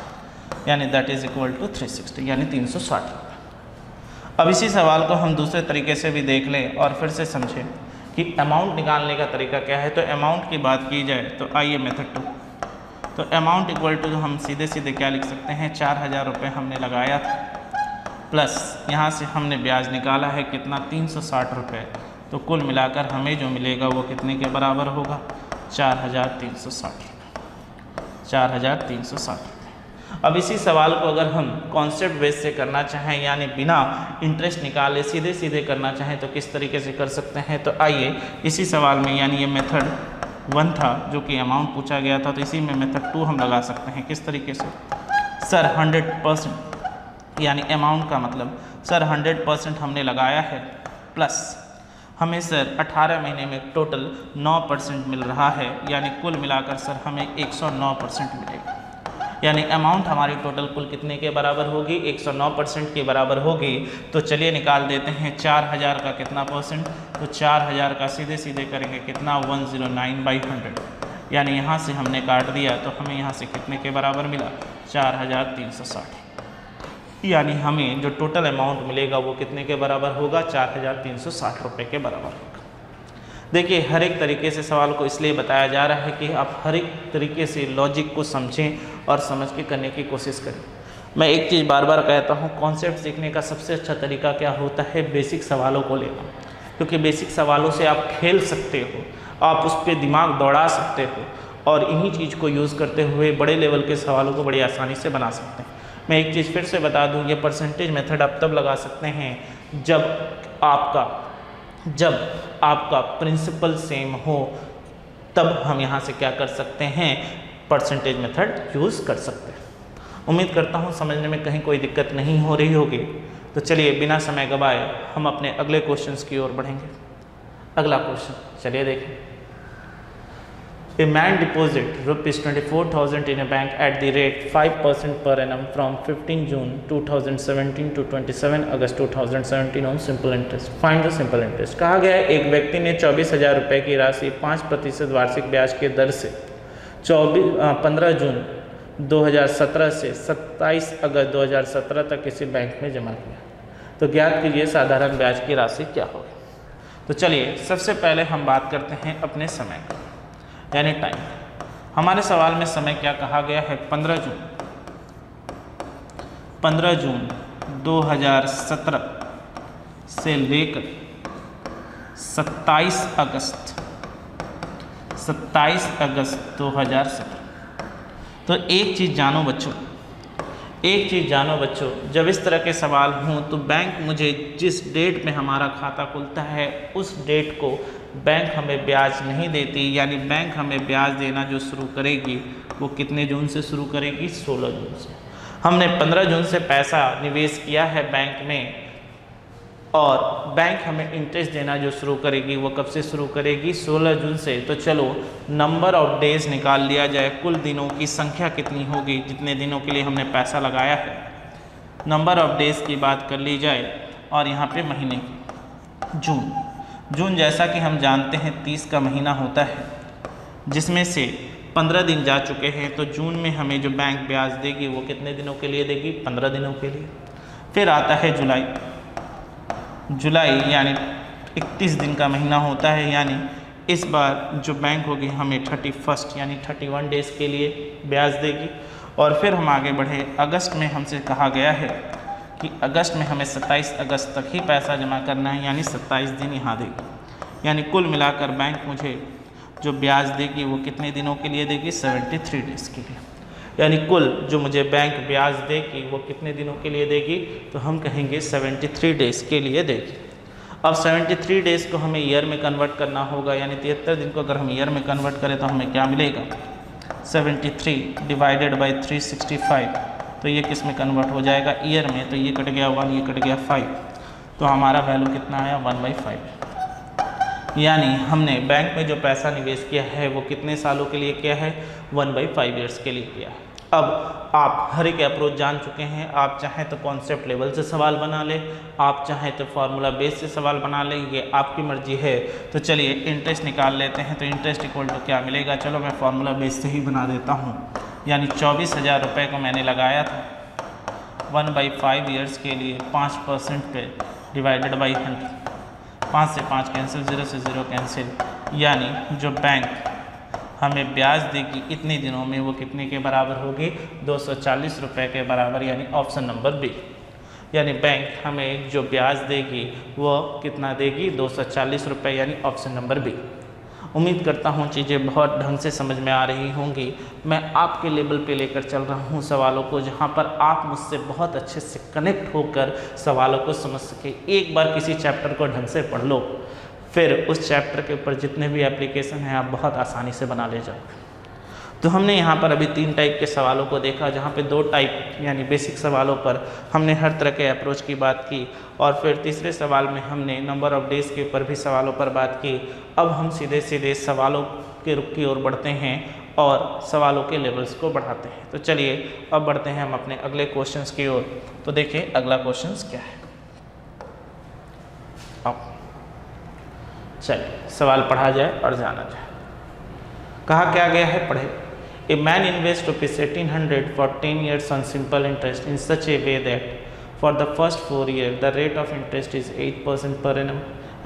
यानी दैट इज इक्वल टू 360 यानी 360 रुपये। अब इसी सवाल को हम दूसरे तरीके से भी देख लें और फिर से समझें कि अमाउंट निकालने का तरीका क्या है। तो अमाउंट की बात की जाए तो आइए मेथड 2, तो अमाउंट इक्वल टू हम सीधे सीधे क्या लिख सकते हैं, 4000 रुपये हमने लगाया था, प्लस यहाँ से हमने ब्याज निकाला है कितना, 360 रुपये। तो कुल मिलाकर हमें जो मिलेगा वो कितने के बराबर होगा, 4360 रुपये, 4360 रुपये। अब इसी सवाल को अगर हम कॉन्सेप्ट बेस से करना चाहें यानी बिना इंटरेस्ट निकाले सीधे सीधे करना चाहें तो किस तरीके से कर सकते हैं। तो आइए इसी सवाल में, यानी ये मेथड 1 था जो कि अमाउंट पूछा गया था, तो इसी में मेथड 2 हम लगा सकते हैं। किस तरीके से, सर 100% यानी अमाउंट का मतलब सर 100% हमने लगाया है, प्लस हमें सर 18 महीने में टोटल 9% मिल रहा है, यानी कुल मिलाकर सर हमें 109% मिलेगा। यानी अमाउंट हमारी टोटल कुल कितने के बराबर होगी, 109% के बराबर होगी। तो चलिए निकाल देते हैं 4000 का कितना परसेंट, तो 4000 का सीधे सीधे करेंगे कितना, 109/100, यानी यहाँ से हमने काट दिया तो हमें यहाँ से कितने के बराबर मिला, 4360। यानी हमें जो टोटल अमाउंट मिलेगा वो कितने के बराबर होगा, 4360 रुपये के बराबर होगा। देखिए हर एक तरीके से सवाल को इसलिए बताया जा रहा है कि आप हर एक तरीके से लॉजिक को समझें और समझ के करने की कोशिश करें। मैं एक चीज़ बार बार कहता हूँ, कॉन्सेप्ट सीखने का सबसे अच्छा तरीका क्या होता है, बेसिक सवालों को लेना, क्योंकि बेसिक सवालों से आप खेल सकते हो, आप उस पर दिमाग दौड़ा सकते हो और इन्हीं चीज़ को यूज़ करते हुए बड़े लेवल के सवालों को बड़ी आसानी से बना सकते हैं। मैं एक चीज़ फिर से बता दूं, ये परसेंटेज मेथड आप तब लगा सकते हैं जब आपका प्रिंसिपल सेम हो, तब हम यहाँ से क्या कर सकते हैं, परसेंटेज मेथड यूज़ कर सकते हैं। उम्मीद करता हूँ समझने में कहीं कोई दिक्कत नहीं हो रही होगी। तो चलिए बिना समय गवाए हम अपने अगले क्वेश्चंस की ओर बढ़ेंगे। अगला क्वेश्चन चलिए देखें। A man deposit ₹24,000 in a bank at the rate 5% per annum from 15 June 2017 to 27 August 2017 on simple interest. Find the simple interest. कहा गया है एक व्यक्ति ने 24,000 रुपये की राशि 5% वार्षिक ब्याज के दर से 15 जून 2017 से 27 अगस्त 2017 तक किसी बैंक में जमा किया। तो ज्ञात कीजिए साधारण ब्याज की राशि क्या होगी। तो चलिए सबसे पहले हम बात करते हैं अपने समय की, यानी टाइम। हमारे सवाल में समय क्या कहा गया है, 15 जून 2017 से लेकर 27 अगस्त 2017। तो एक चीज़ जानो बच्चों, एक चीज़ जानो बच्चों, जब इस तरह के सवाल हों तो बैंक मुझे जिस डेट में हमारा खाता खुलता है उस डेट को बैंक हमें ब्याज नहीं देती, यानी बैंक हमें ब्याज देना जो शुरू करेगी वो कितने जून से शुरू करेगी? 16 जून से। हमने 15 जून से पैसा निवेश किया है बैंक में, और बैंक हमें इंटरेस्ट देना जो शुरू करेगी वो कब से शुरू करेगी? 16 जून से। तो चलो नंबर ऑफ डेज निकाल लिया जाए, कुल दिनों की संख्या कितनी होगी जितने दिनों के लिए हमने पैसा लगाया है। नंबर ऑफ डेज की बात कर ली जाए, और यहाँ पे महीने की जून जैसा कि हम जानते हैं 30 का महीना होता है, जिसमें से 15 दिन जा चुके हैं, तो जून में हमें जो बैंक ब्याज देगी वो कितने दिनों के लिए देगी? 15 दिनों के लिए। फिर आता है जुलाई यानी 31 दिन का महीना होता है, यानी इस बार जो बैंक होगी हमें 31 यानी 31 डेज़ के लिए ब्याज देगी। और फिर हम आगे बढ़े, अगस्त में हमसे कहा गया है कि अगस्त में हमें 27 अगस्त तक ही पैसा जमा करना है, यानी 27 दिन यहाँ देगी। यानी कुल मिलाकर बैंक मुझे जो ब्याज देगी वो कितने दिनों के लिए देगी? 73 डेज़ के लिए। यानी कुल जो मुझे बैंक ब्याज देगी वो कितने दिनों के लिए देगी? तो हम कहेंगे 73 डेज़ के लिए देगी। अब 73 डेज़ को हमें ईयर में कन्वर्ट करना होगा, यानी 73 दिन को अगर हम ईयर में कन्वर्ट करें तो हमें क्या मिलेगा? 73 डिवाइडेड बाई 365, तो ये किस में कन्वर्ट हो जाएगा? ईयर में। तो ये कट गया 1, ये कट गया 5, तो हमारा वैल्यू कितना आया? 1/5। यानी हमने बैंक में जो पैसा निवेश किया है वो कितने सालों के लिए किया है? 1/5 ईयर्स के लिए किया है। अब आप हर एक अप्रोच जान चुके हैं, आप चाहें तो कॉन्सेप्ट लेवल से सवाल बना लें, आप चाहें तो फार्मूला बेस से सवाल बना लें, ये आपकी मर्जी है। तो चलिए इंटरेस्ट निकाल लेते हैं। तो इंटरेस्ट इक्वल टू क्या मिलेगा? चलो मैं फार्मूला बेस से ही बना देता हूँ। यानी 24,000 रुपये को मैंने लगाया था 1/5 ईयर्स के लिए 5% पे, डिवाइडेड बाई 100। 5 से 5 कैंसिल, 0 से 0 कैंसिल, यानी जो बैंक हमें ब्याज देगी इतने दिनों में वो कितने के बराबर होगी? 240 रुपये के बराबर, यानी ऑप्शन नंबर बी। यानी बैंक हमें जो ब्याज देगी वो कितना देगी? 240 रुपये, यानी ऑप्शन नंबर बी। उम्मीद करता हूँ चीज़ें बहुत ढंग से समझ में आ रही होंगी। मैं आपके लेवल पे लेकर चल रहा हूँ सवालों को, जहाँ पर आप मुझसे बहुत अच्छे से कनेक्ट होकर सवालों को समझ सके। एक बार किसी चैप्टर को ढंग से पढ़ लो, फिर उस चैप्टर के ऊपर जितने भी एप्लीकेशन हैं आप बहुत आसानी से बना ले जाओगे। तो हमने यहाँ पर अभी 3 टाइप के सवालों को देखा, जहाँ पे 2 टाइप यानी बेसिक सवालों पर हमने हर तरह के अप्रोच की बात की, और फिर तीसरे सवाल में हमने नंबर ऑफ़ डेज़ के ऊपर भी सवालों पर बात की। अब हम सीधे सीधे सवालों के रुख की ओर बढ़ते हैं और सवालों के लेवल्स को बढ़ाते हैं। तो चलिए अब बढ़ते हैं हम अपने अगले क्वेश्चंस की ओर। तो देखिए अगला क्वेश्चंस क्या है। अब चलिए सवाल पढ़ा जाए और जाना जाए। कहा क्या गया है, पढ़े। A man invests ₹1,800 for 10 years on simple interest in such a way that for the first 4 years the rate of interest is 8% per annum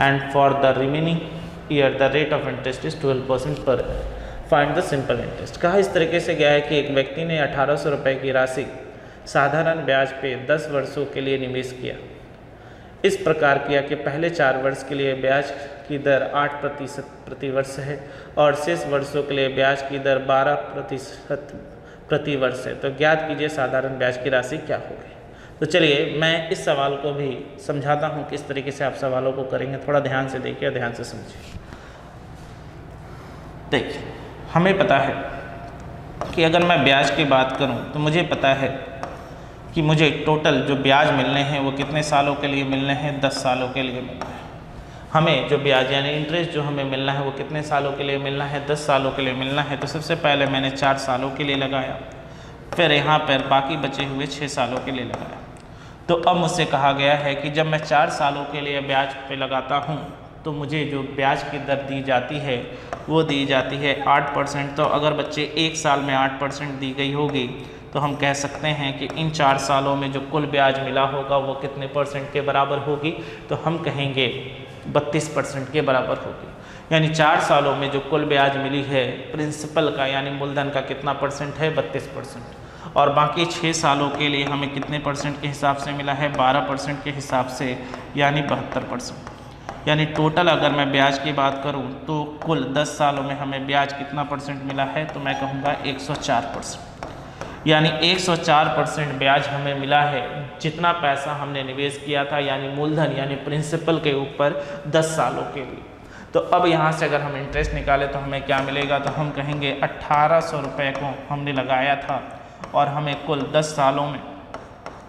and for the remaining year the rate of interest is 12% per annum. Find the simple interest। कहा इस तरीके से गया है कि एक व्यक्ति ने 1800 रुपये की राशि साधारण ब्याज पे 10 वर्षों के लिए निवेश किया। इस प्रकार किया कि पहले 4 वर्ष के लिए ब्याज की दर 8% प्रति वर्ष है और शेष वर्षों के लिए ब्याज की दर 12% प्रति वर्ष है। तो ज्ञात कीजिए साधारण ब्याज की राशि क्या होगी। तो चलिए मैं इस सवाल को भी समझाता हूँ किस तरीके से आप सवालों को करेंगे। थोड़ा ध्यान से देखिए, ध्यान से समझिए। देखिए हमें पता है कि अगर मैं ब्याज की बात करूँ तो मुझे पता है कि मुझे टोटल जो ब्याज मिलने हैं वो कितने सालों के लिए मिलने हैं? 10 सालों के लिए मिलना है। हमें जो ब्याज यानी इंटरेस्ट जो हमें मिलना है वो कितने सालों के लिए मिलना है? 10 सालों के लिए मिलना है। तो सबसे पहले मैंने 4 सालों के लिए लगाया, फिर यहाँ पर बाकी बचे हुए 6 सालों के लिए लगाया। तो अब मुझसे कहा गया है कि जब मैं 4 सालों के लिए ब्याज पे लगाता हूँ तो मुझे जो ब्याज की दर दी जाती है वो दी जाती है 8%। तो अगर बच्चे 1 साल में 8% दी गई होगी तो हम कह सकते हैं कि इन 4 सालों में जो कुल ब्याज मिला होगा वो कितने परसेंट के बराबर होगी? तो हम कहेंगे 32% के बराबर होगी। यानी 4 सालों में जो कुल ब्याज मिली है प्रिंसिपल का यानी मूलधन का कितना परसेंट है? 32%। और बाकी 6 सालों के लिए हमें कितने परसेंट के हिसाब से मिला है? 12% के हिसाब से, यानी 72%। यानी टोटल अगर मैं ब्याज की बात करूं तो कुल 10 सालों में हमें ब्याज कितना परसेंट मिला है? तो मैं कहूँगा 104%। यानी 104% ब्याज हमें मिला है जितना पैसा हमने निवेश किया था, यानी मूलधन यानी प्रिंसिपल के ऊपर 10 सालों के लिए। तो अब यहाँ से अगर हम इंटरेस्ट निकालें तो हमें क्या मिलेगा, तो हम कहेंगे 1800 रुपये को हमने लगाया था और हमें कुल 10 सालों में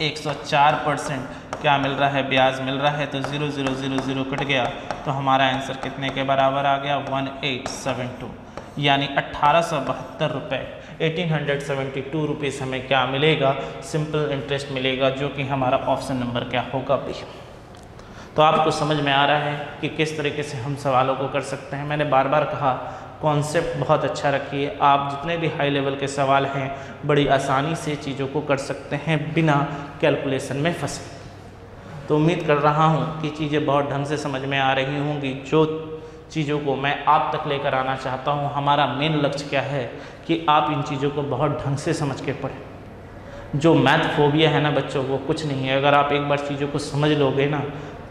104% क्या मिल रहा है, ब्याज मिल रहा है। तो 0000 कट गया तो हमारा आंसर कितने के बराबर आ गया, 1872, यानी 1872 रुपये 1872 रुपीज़ हमें क्या मिलेगा, सिंपल इंटरेस्ट मिलेगा, जो कि हमारा ऑप्शन नंबर क्या होगा भी। तो आपको समझ में आ रहा है कि किस तरीके से हम सवालों को कर सकते हैं। मैंने बार बार कहा कॉन्सेप्ट बहुत अच्छा रखिए, आप जितने भी हाई लेवल के सवाल हैं बड़ी आसानी से चीज़ों को कर सकते हैं बिना कैलकुलेशन में फंसे। तो उम्मीद कर रहा हूँ कि चीज़ें बहुत ढंग से समझ में आ रही होंगी। जो चीज़ों को मैं आप तक लेकर आना चाहता हूँ, हमारा मेन लक्ष्य क्या है कि आप इन चीज़ों को बहुत ढंग से समझ के पढ़ें। जो मैथ फोबिया है ना बच्चों, वो कुछ नहीं है। अगर आप एक बार चीज़ों को समझ लोगे ना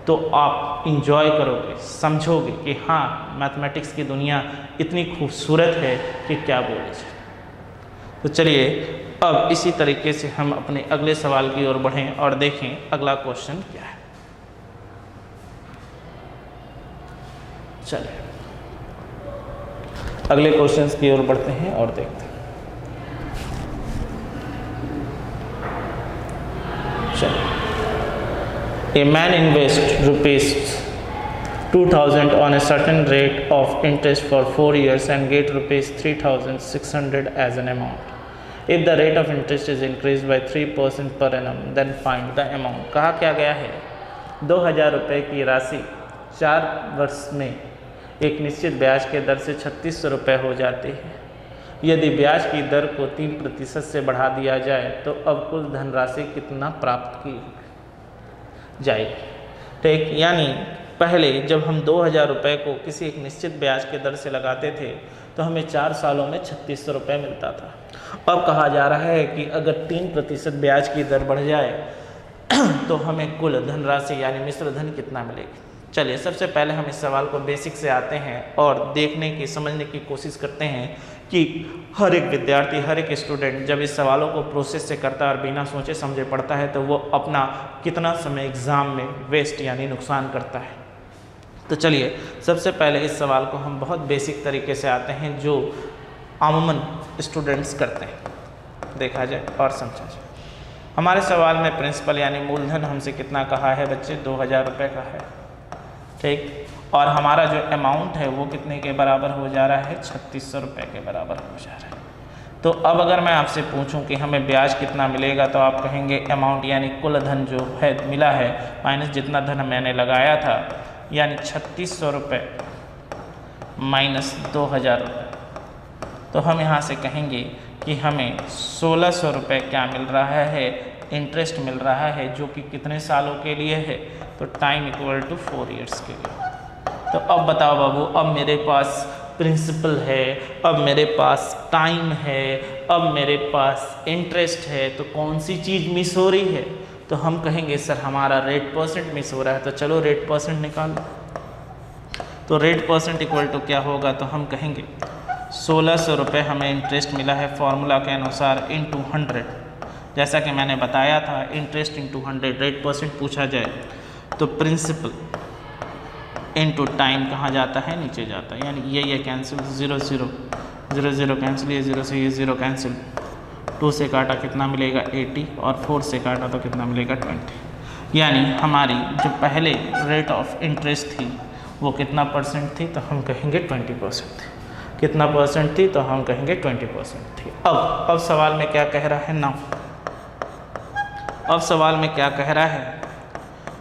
तो आप इंजॉय करोगे, समझोगे कि हाँ मैथमेटिक्स की दुनिया इतनी खूबसूरत है कि क्या बोले जाए। तो चलिए अब इसी तरीके से हम अपने अगले सवाल की ओर बढ़ें और देखें अगला क्वेश्चन क्या है। चलिए अगले क्वेश्चंस की ओर बढ़ते हैं और देखते हैं। चलिए, a man invests rupees 2000 on a certain rate of interest for 4 years and get rupees 3600 as an amount. If the rate of interest is increased by 3% per annum, then find the amount. कहा क्या गया है, 2000 रुपये की राशि 4 वर्ष में एक निश्चित ब्याज के दर से 3600 रुपये हो जाती है। यदि ब्याज की दर को 3% से बढ़ा दिया जाए तो अब कुल धनराशि कितना प्राप्त की जाएगी। ठीक, यानी पहले जब हम 2000 रुपये को किसी एक निश्चित ब्याज के दर से लगाते थे तो हमें 4 सालों में 3600 रुपये मिलता था। अब कहा जा रहा है कि अगर 3% ब्याज की दर बढ़ जाए तो हमें कुल धनराशि यानी मिश्र धन कितना मिलेगी। चलिए सबसे पहले हम इस सवाल को बेसिक से आते हैं और देखने की समझने की कोशिश करते हैं कि हर एक विद्यार्थी, हर एक स्टूडेंट जब इस सवालों को प्रोसेस से करता है और बिना सोचे समझे पढ़ता है तो वो अपना कितना समय एग्ज़ाम में वेस्ट यानी नुकसान करता है। तो चलिए सबसे पहले इस सवाल को हम बहुत बेसिक तरीके से आते हैं जो आमूमन स्टूडेंट्स करते हैं, देखा जाए और समझा जाए। हमारे सवाल में प्रिंसिपल यानी मूलधन हमसे कितना कहा है बच्चे, 2000 रुपये का है। ठीक, और हमारा जो अमाउंट है वो कितने के बराबर हो जा रहा है, 3600 रुपये के बराबर हो जा रहा है। तो अब अगर मैं आपसे पूछूं कि हमें ब्याज कितना मिलेगा तो आप कहेंगे अमाउंट यानी कुल धन जो है मिला है माइनस जितना धन मैंने लगाया था, यानी 3600 रुपये माइनस 2000 रुपये। तो हम यहाँ से कहेंगे कि हमें 1600 रुपये क्या मिल रहा है, इंटरेस्ट मिल रहा है, जो कि कितने सालों के लिए है, तो टाइम इक्वल टू 4 ईयर्स के लिए। तो अब बताओ बाबू, अब मेरे पास प्रिंसिपल है, अब मेरे पास टाइम है, अब मेरे पास इंटरेस्ट है, तो कौन सी चीज़ मिस हो रही है। तो हम कहेंगे सर हमारा रेट परसेंट मिस हो रहा है। तो चलो रेट परसेंट निकालो। तो रेट परसेंट इक्वल टू क्या होगा, तो हम कहेंगे 1600 रुपये हमें इंटरेस्ट मिला है फॉर्मूला के अनुसार इंटू 100। जैसा कि मैंने बताया था इंटरेस्ट इंटू 100, रेट परसेंट पूछा जाए तो प्रिंसिपल इंटू टाइम कहाँ जाता है, नीचे जाता है, यानी ये कैंसिल, 0 0 कैंसिल, ये 0 से ये 0 कैंसिल, 2 से काटा कितना मिलेगा 80 और 4 से काटा तो कितना मिलेगा 20। यानी हमारी जो पहले रेट ऑफ इंटरेस्ट थी वो कितना परसेंट थी, तो हम कहेंगे 20% थी। कितना परसेंट थी, तो हम कहेंगे 20% थी। अब सवाल में क्या कह रहा है ना, अब सवाल में क्या कह रहा है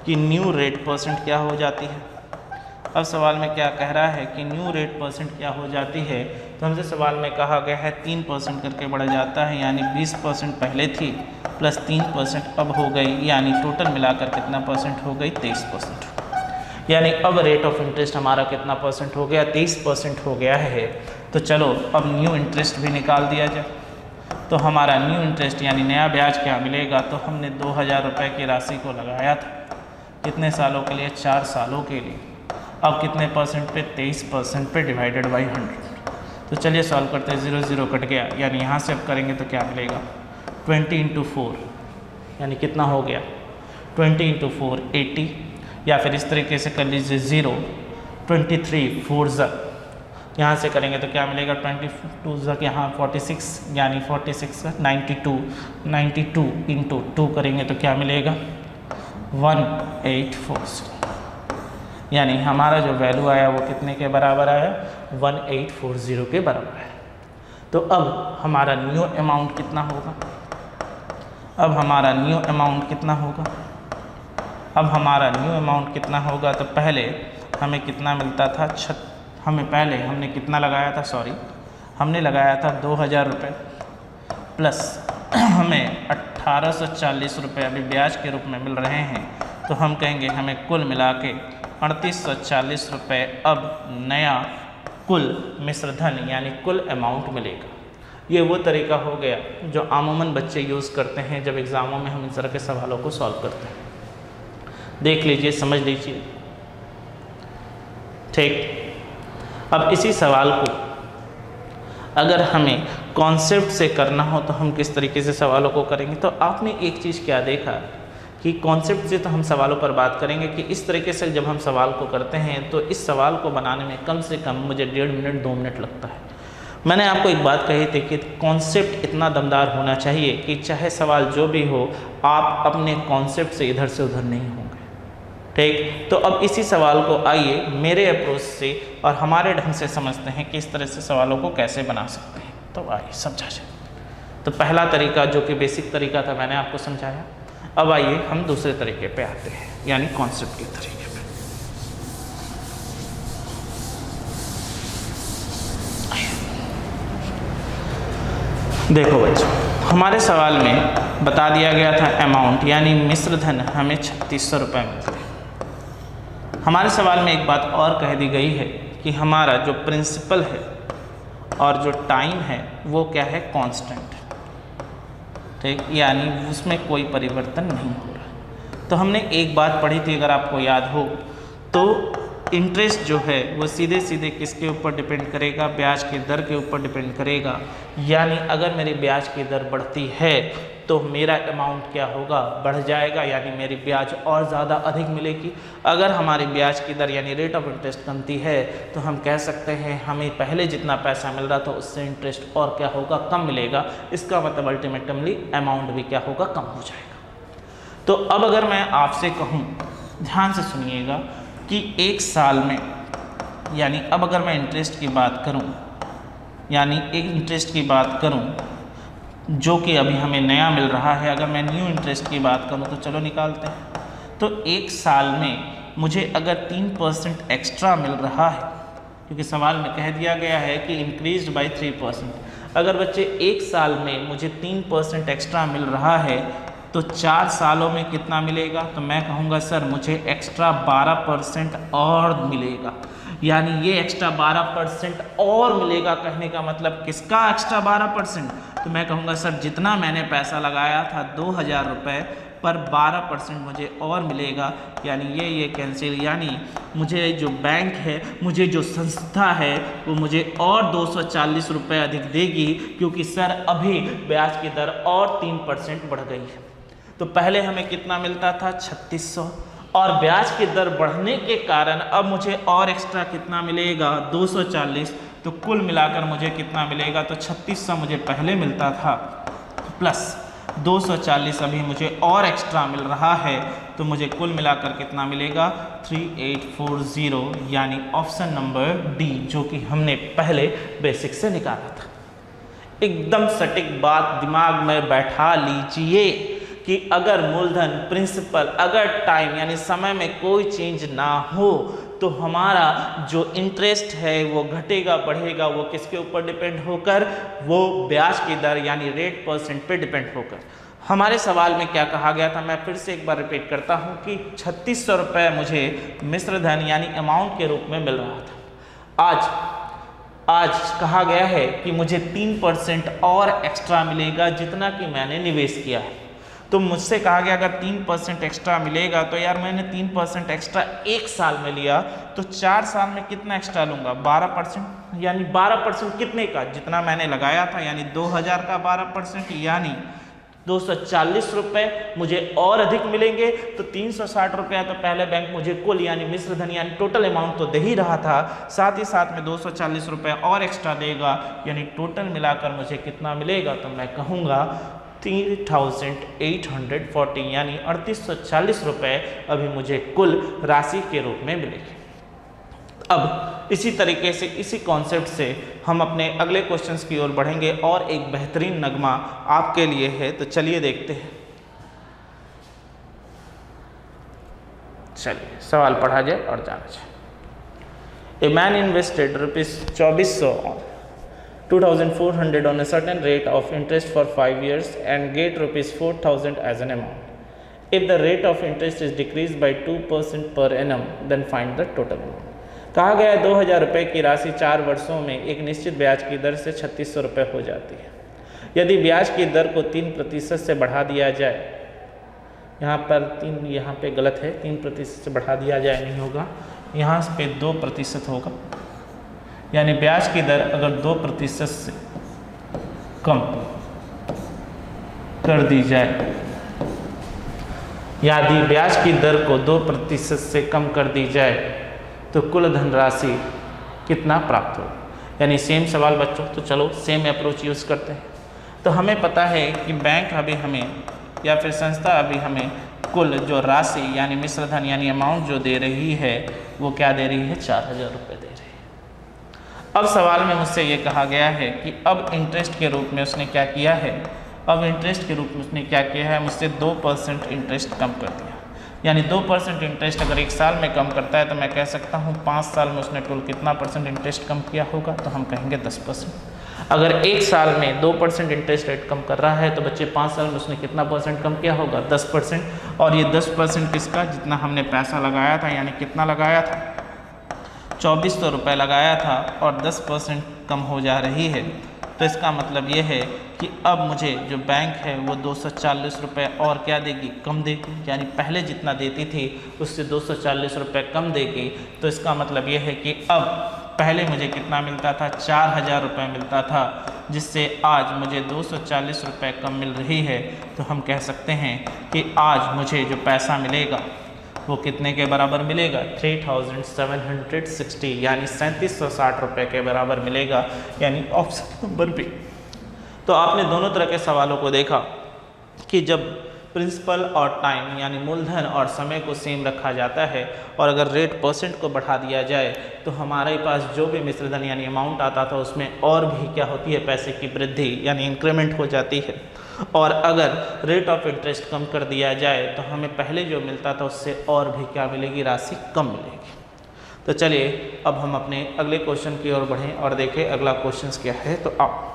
कि न्यू रेट परसेंट क्या हो जाती है। अब सवाल में क्या कह रहा है कि न्यू रेट परसेंट क्या हो जाती है, तो हमसे सवाल में कहा गया है 3% करके बढ़ जाता है, यानी 20% पहले थी प्लस 3% अब हो गई, यानी टोटल मिलाकर कितना परसेंट हो गई, 23%। यानी अब रेट ऑफ इंटरेस्ट हमारा कितना परसेंट हो गया, 23% हो गया है। तो चलो अब न्यू इंटरेस्ट भी निकाल दिया जाए। तो हमारा न्यू इंटरेस्ट यानी नया ब्याज क्या मिलेगा, तो हमने 2000 रुपये की राशि को लगाया था, कितने सालों के लिए, 4 सालों के लिए। अब कितने परसेंट पे, 23% पे डिवाइडेड बाई 100। तो चलिए सॉल्व करते हैं, 0 0 कट गया, यानी यहाँ से अब करेंगे तो क्या मिलेगा, 20 इंटू 4 यानी कितना हो गया 20 इंटू 4 80, या फिर इस तरीके से कर लीजिए 0 23 4 ज़, यहाँ से करेंगे तो क्या मिलेगा 22 ज़ यहाँ 46 यानी 46 92 इंटू 2 करेंगे तो क्या मिलेगा 1840, यानी हमारा जो वैल्यू आया वो कितने के बराबर आया 1840 के बराबर है। तो अब हमारा न्यू अमाउंट कितना होगा, अब हमारा न्यू अमाउंट कितना होगा, अब हमारा न्यू अमाउंट कितना होगा, तो पहले हमें कितना मिलता था हमने कितना लगाया था, हमने लगाया था 2000 रुपये प्लस हमें 1840 रुपये अभी ब्याज के रूप में मिल रहे हैं, तो हम कहेंगे हमें कुल मिला के 3840 रुपये अब नया कुल मिश्र धन यानी कुल अमाउंट मिलेगा। ये वो तरीका हो गया जो आमूमन बच्चे यूज़ करते हैं जब एग्ज़ामों में हम इस तरह के सवालों को सॉल्व करते हैं। देख लीजिए, समझ लीजिए, ठीक। अब इसी सवाल को अगर हमें कॉन्सेप्ट से करना हो तो हम किस तरीके से सवालों को करेंगे। तो आपने एक चीज़ क्या देखा कि कॉन्सेप्ट से तो हम सवालों पर बात करेंगे कि इस तरीके से जब हम सवाल को करते हैं तो इस सवाल को बनाने में कम से कम मुझे 1.5 मिनट 2 मिनट लगता है। मैंने आपको एक बात कही थी कि कॉन्सेप्ट इतना दमदार होना चाहिए कि चाहे सवाल जो भी हो आप अपने कॉन्सेप्ट से इधर से उधर नहीं होंगे, ठीक। तो अब इसी सवाल को आइए मेरे अप्रोच से और हमारे ढंग से समझते हैं कि इस तरह से सवालों को कैसे बना सकते हैं। तो आइए समझा जाए। तो पहला तरीका जो कि बेसिक तरीका था मैंने आपको समझाया। अब आइए हम दूसरे तरीके पे आते हैं, यानी कॉन्सेप्ट के तरीके पे। देखो बच्चों, हमारे सवाल में बता दिया गया था अमाउंट यानी मिश्र धन हमें 3600 रुपये मिलते हैं। हमारे सवाल में एक बात और कह दी गई है कि हमारा जो प्रिंसिपल है और जो टाइम है वो क्या है, कांस्टेंट, ठीक, यानी उसमें कोई परिवर्तन नहीं हो रहा। तो हमने एक बात पढ़ी थी, अगर आपको याद हो, तो इंटरेस्ट जो है वो सीधे सीधे किसके ऊपर डिपेंड करेगा, ब्याज की दर के ऊपर डिपेंड करेगा। यानी अगर मेरी ब्याज की दर बढ़ती है तो मेरा अमाउंट क्या होगा, बढ़ जाएगा, यानी मेरी ब्याज और ज़्यादा अधिक मिलेगी। अगर हमारी ब्याज की दर यानी रेट ऑफ इंटरेस्ट कमती है तो हम कह सकते हैं हमें पहले जितना पैसा मिल रहा था उससे इंटरेस्ट और क्या होगा, कम मिलेगा। इसका मतलब अल्टीमेटली अमाउंट भी क्या होगा, कम हो जाएगा। तो अब अगर मैं आपसे कहूँ, ध्यान से सुनिएगा, कि एक साल में, यानी अब अगर मैं इंटरेस्ट की बात करूं, यानी एक इंटरेस्ट की बात करूं जो कि अभी हमें नया मिल रहा है, अगर मैं न्यू इंटरेस्ट की बात करूं तो चलो निकालते हैं। तो एक साल में मुझे अगर 3% एक्स्ट्रा मिल रहा है, क्योंकि सवाल में कह दिया गया है कि इंक्रीज्ड बाय 3%, अगर बच्चे एक साल में मुझे 3% एक्स्ट्रा मिल रहा है तो 4 सालों में कितना मिलेगा, तो मैं कहूँगा सर मुझे एक्स्ट्रा 12% और मिलेगा। यानी ये एक्स्ट्रा 12% और मिलेगा, कहने का मतलब किसका एक्स्ट्रा 12%, तो मैं कहूँगा सर जितना मैंने पैसा लगाया था 2000 रुपये पर 12% मुझे और मिलेगा। यानी ये कैंसिल, यानी मुझे जो बैंक है, मुझे जो संस्था है वो मुझे और 240 रुपये अधिक देगी, क्योंकि सर अभी ब्याज की दर और 3% बढ़ गई है। तो पहले हमें कितना मिलता था 3600, और ब्याज की दर बढ़ने के कारण अब मुझे और एक्स्ट्रा कितना मिलेगा 240, तो कुल मिलाकर मुझे कितना मिलेगा, तो 3600 मुझे पहले मिलता था प्लस 240 अभी मुझे और एक्स्ट्रा मिल रहा है, तो मुझे कुल मिलाकर कितना मिलेगा 3840, यानी ऑप्शन नंबर डी जो कि हमने पहले बेसिक से निकाला था। एकदम सटीक बात दिमाग में बैठा लीजिए कि अगर मूलधन, प्रिंसिपल, अगर टाइम यानी समय में कोई चेंज ना हो तो हमारा जो इंटरेस्ट है वो घटेगा बढ़ेगा, वो किसके ऊपर डिपेंड होकर, वो ब्याज की दर यानी रेट परसेंट पे डिपेंड होकर। हमारे सवाल में क्या कहा गया था, मैं फिर से एक बार रिपीट करता हूँ कि 3600 रुपये मुझे मिश्र धन यानी अमाउंट के रूप में मिल रहा था। आज कहा गया है कि मुझे 3% और एक्स्ट्रा मिलेगा जितना कि मैंने निवेश किया है। तो मुझसे कहा गया अगर 3% एक्स्ट्रा मिलेगा, तो यार मैंने 3% एक्स्ट्रा एक साल में लिया, तो 4 साल में कितना एक्स्ट्रा लूँगा 12%, यानी 12% कितने का, जितना मैंने लगाया था, यानी 2000 का 12%, यानी 240 रुपये मुझे और अधिक मिलेंगे तो 360 रुपया तो पहले बैंक मुझे कुल यानी मिश्र धन यानी टोटल अमाउंट तो दे ही रहा था, साथ ही साथ में 240 रुपये और एक्स्ट्रा देगा, यानी टोटल मिलाकर मुझे कितना मिलेगा, तो मैं कहूँगा 3840 यानी 3840 रुपये अभी मुझे कुल राशि के रूप में मिलेगी। अब इसी तरीके से इसी कॉन्सेप्ट से हम अपने अगले क्वेश्चंस की ओर बढ़ेंगे और एक बेहतरीन नगमा आपके लिए है, तो चलिए देखते हैं। चलिए सवाल पढ़ा जाए और जाना जाए। A man invested ₹2400 on a certain rate of interest for 5 years and get ₹4000 as an amount. If the rate of interest is decreased by 2% per annum, then find the total amount. कहा गया है 2000 रुपये की राशि 4 वर्षों में एक निश्चित ब्याज की दर से 3600 रुपये हो जाती है। यदि ब्याज की दर को 3% से बढ़ा दिया जाए, यहाँ पे गलत है, 3% से बढ़ा दिया जाए नहीं होगा, यहाँ पे 2% होगा, यानी ब्याज की दर अगर 2% से कम कर दी जाए, यदि ब्याज की दर को 2% से कम कर दी जाए तो कुल धनराशि कितना प्राप्त होगा। यानी सेम सवाल बच्चों, तो चलो सेम अप्रोच यूज़ करते हैं। तो हमें पता है कि बैंक अभी हमें या फिर संस्था अभी हमें कुल जो राशि यानी मिश्र धन यानी अमाउंट जो दे रही है वो क्या दे रही है, 4000 रुपये दे रही है। अब सवाल में मुझसे ये कहा गया है कि अब इंटरेस्ट के रूप में उसने क्या किया है, मुझसे 2% इंटरेस्ट कम कर दिया। यानी 2% इंटरेस्ट अगर 1 साल में कम करता है तो मैं कह सकता हूँ 5 साल में उसने कुल कितना परसेंट इंटरेस्ट कम किया होगा, तो हम कहेंगे 10%। अगर 1 साल में 2% इंटरेस्ट रेट कम कर रहा है तो बच्चे 5 साल में उसने कितना परसेंट कम किया होगा, 10%। और ये 10% किसका, जितना हमने पैसा लगाया था, यानी कितना लगाया था, 2400 रुपये लगाया था और 10% कम हो जा रही है। तो इसका मतलब ये है कि अब मुझे जो बैंक है वो 240 रुपये और क्या देगी, कम देगी, यानी पहले जितना देती थी उससे 240 रुपये कम देगी। तो इसका मतलब ये है कि अब पहले मुझे कितना मिलता था, 4000 रुपये मिलता था, जिससे आज मुझे 240 रुपये कम मिल रही है। तो हम कह सकते हैं कि आज मुझे जो पैसा मिलेगा वो कितने के बराबर मिलेगा, 3760 यानी 3760 रुपये के बराबर मिलेगा, यानी ऑप्शन नंबर बी। तो आपने दोनों तरह के सवालों को देखा कि जब प्रिंसिपल और टाइम यानी मूलधन और समय को सेम रखा जाता है और अगर रेट परसेंट को बढ़ा दिया जाए तो हमारे पास जो भी मिश्रधन यानी अमाउंट आता था उसमें और भी क्या होती है, पैसे की वृद्धि यानी इंक्रीमेंट हो जाती है। और अगर रेट ऑफ इंटरेस्ट कम कर दिया जाए तो हमें पहले जो मिलता था उससे और भी क्या मिलेगी, राशि कम मिलेगी। तो चलिए अब हम अपने अगले क्वेश्चन की ओर बढ़ें और देखें अगला क्वेश्चन क्या है। तो आप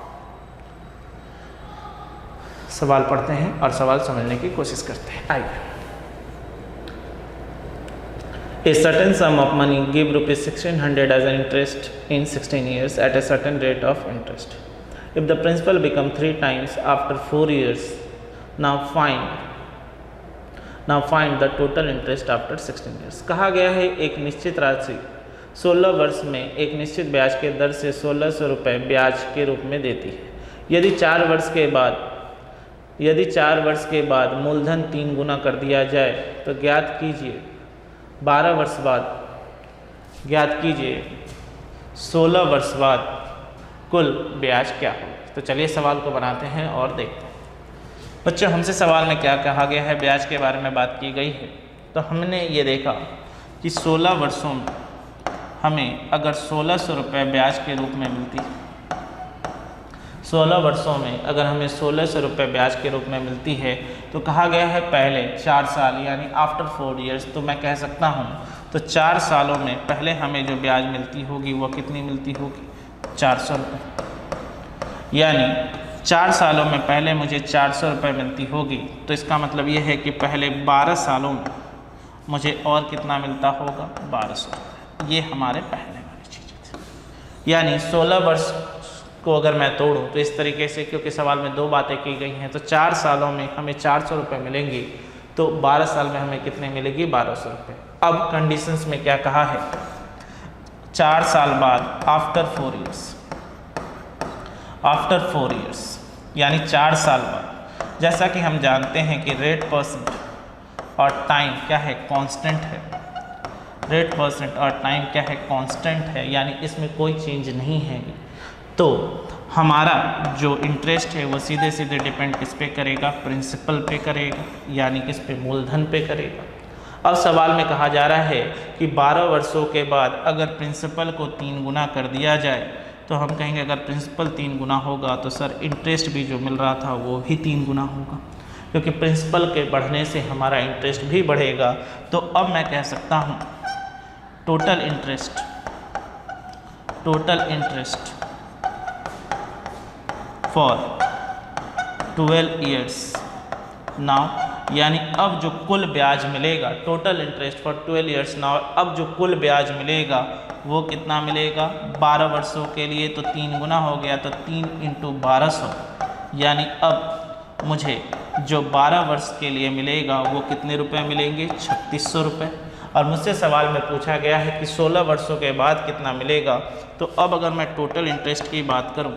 सवाल पढ़ते हैं और सवाल समझने की कोशिश करते हैं। आइए। A certain sum of money give ₹1600 as an interest in 16 years at a certain rate of interest. If the principal become 3 times after 4 years, now find the total interest after 16 years. कहा गया है एक निश्चित राशि 16 वर्ष में एक निश्चित ब्याज के दर से 1600 रुपये ब्याज के रूप में देती है। यदि 4 वर्ष के बाद मूलधन 3 गुना कर दिया जाए तो ज्ञात कीजिए 16 वर्ष बाद कुल ब्याज क्या हो। तो चलिए सवाल को बनाते हैं और देखते हैं। बच्चों हमसे सवाल में क्या कहा गया है, ब्याज के बारे में बात की गई है। तो हमने ये देखा कि 16 वर्षों में हमें अगर 1600 रुपये ब्याज के रूप में मिलती है, 16 वर्षों में अगर हमें 1600 रुपये ब्याज के रूप में मिलती है तो कहा गया है पहले 4 साल यानी आफ्टर 4 इयर्स। तो मैं कह सकता हूँ तो 4 सालों में पहले हमें जो ब्याज मिलती होगी वो कितनी मिलती होगी, 400 रुपये। यानी 4 सालों में पहले मुझे 400 रुपये मिलती होगी, तो इसका मतलब ये है कि पहले 12 सालों में मुझे और कितना मिलता होगा, 1200। ये हमारे पहले वाली चीज़ें थी। यानी 16 वर्ष को अगर मैं तोड़ूं तो इस तरीके से, क्योंकि सवाल में 2 बातें की गई हैं, तो 4 सालों में हमें 400 रुपये मिलेंगी, तो 12 साल में हमें कितने मिलेगी, 1200 रुपये। अब कंडीशंस में क्या कहा है, 4 साल बाद आफ्टर 4 इयर्स यानी 4 साल बाद जैसा कि हम जानते हैं कि रेट परसेंट और टाइम क्या है, कांस्टेंट है। रेट परसेंट और टाइम क्या है, कांस्टेंट है, यानी इसमें कोई चेंज नहीं है। तो हमारा जो इंटरेस्ट है वो सीधे सीधे डिपेंड किस पे करेगा, प्रिंसिपल पे करेगा, यानी किस पे, मूलधन पे करेगा। अब सवाल में कहा जा रहा है कि 12 वर्षों के बाद अगर प्रिंसिपल को 3 गुना कर दिया जाए तो हम कहेंगे अगर प्रिंसिपल 3 गुना होगा तो सर इंटरेस्ट भी जो मिल रहा था वो भी 3 गुना होगा, क्योंकि प्रिंसिपल के बढ़ने से हमारा इंटरेस्ट भी बढ़ेगा। तो अब मैं कह सकता हूँ total interest for 12 years now, यानी अब जो कुल ब्याज मिलेगा, total interest for 12 years now, अब जो कुल ब्याज मिलेगा वो कितना मिलेगा, 12 वर्षों के लिए तो 3 गुना हो गया, तो 3 × 1200, यानी अब मुझे जो 12 वर्ष के लिए मिलेगा वो कितने रुपए मिलेंगे, 3600 रुपये। और मुझसे सवाल में पूछा गया है कि 16 वर्षों के बाद कितना मिलेगा। तो अब अगर मैं टोटल इंटरेस्ट की बात करूं,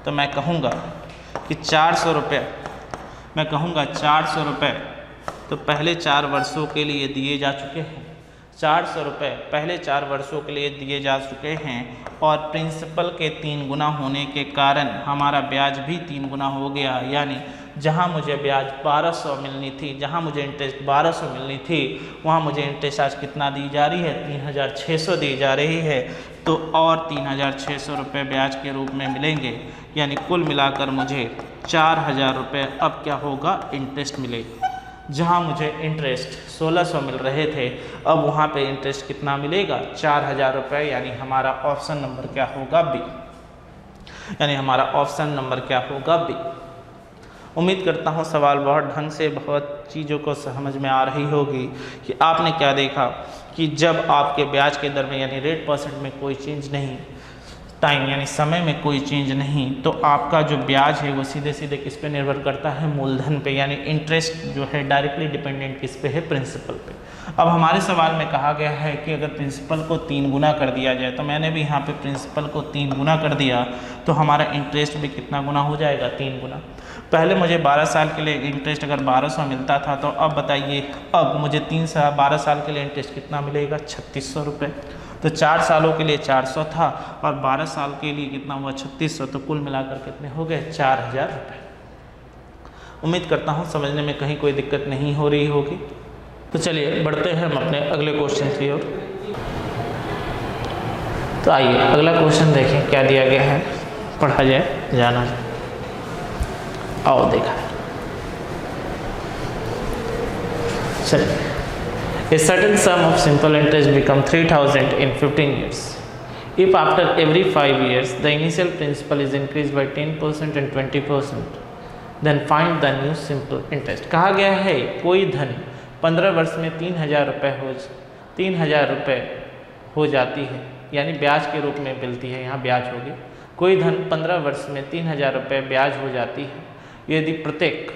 तो मैं कहूँगा कि 400 रुपये, तो पहले 4 वर्षों के लिए दिए जा चुके हैं। 400 रुपये पहले 4 वर्षों के लिए दिए जा चुके हैं, और प्रिंसिपल के 3 गुना होने के कारण हमारा ब्याज भी 3 गुना हो गया, यानी जहां मुझे ब्याज 1200 मिलनी थी, जहां मुझे इंटरेस्ट 1200 मिलनी थी, वहां मुझे इंटरेस्ट आज कितना दी जा रही है, 3600 दी जा रही है। तो और 3600 रुपये ब्याज के रूप में मिलेंगे, यानी कुल मिलाकर मुझे 4000 रुपये अब क्या होगा, इंटरेस्ट मिलेगा। जहां मुझे इंटरेस्ट 1600 मिल रहे थे, अब वहां पे इंटरेस्ट कितना मिलेगा, 4000 रुपये, यानी हमारा ऑप्शन नंबर क्या होगा, बी। बी। उम्मीद करता हूं सवाल बहुत ढंग से, बहुत चीज़ों को समझ में आ रही होगी कि आपने क्या देखा कि जब आपके ब्याज के दर में यानी रेट परसेंट में कोई चेंज नहीं, टाइम यानी समय में कोई चेंज नहीं, तो आपका जो ब्याज है वो सीधे सीधे किस पे निर्भर करता है, मूलधन पे, यानी इंटरेस्ट जो है डायरेक्टली डिपेंडेंट किस पे है, प्रिंसिपल पे। अब हमारे सवाल में कहा गया है कि अगर प्रिंसिपल को 3 गुना कर दिया जाए, तो मैंने भी यहाँ पे प्रिंसिपल को 3 गुना कर दिया, तो हमारा इंटरेस्ट भी कितना गुना हो जाएगा, 3 गुना। पहले मुझे 12 साल के लिए इंटरेस्ट अगर 1200 मिलता था, तो अब बताइए अब मुझे 12 साल के लिए इंटरेस्ट कितना मिलेगा, 3600 रुपये। तो 4 सालों के लिए 400 था और 12 साल के लिए कितना हुआ, 3600, तो कुल मिलाकर कितने हो गए, 4000 रुपये। उम्मीद करता हूँ समझने में कहीं कोई दिक्कत नहीं हो रही होगी। तो चलिए बढ़ते हैं हम अपने अगले क्वेश्चन की ओर। तो आइए अगला क्वेश्चन देखें क्या दिया गया है, पढ़ा जाए, जाना जाए। आओ देखा है, चलिए। A certain sum of simple interest become 3000 in 15 years. If after every 5 years the initial principal is increased by 10% and 20%, then find the new simple interest. कहा गया है कोई धन 15 वर्ष में 3000 रुपये हो जाती है, यानी ब्याज के रूप में मिलती है, यहाँ ब्याज होगी। कोई धन 15 वर्ष में 3000 रुपये ब्याज हो जाती है, यदि प्रत्येक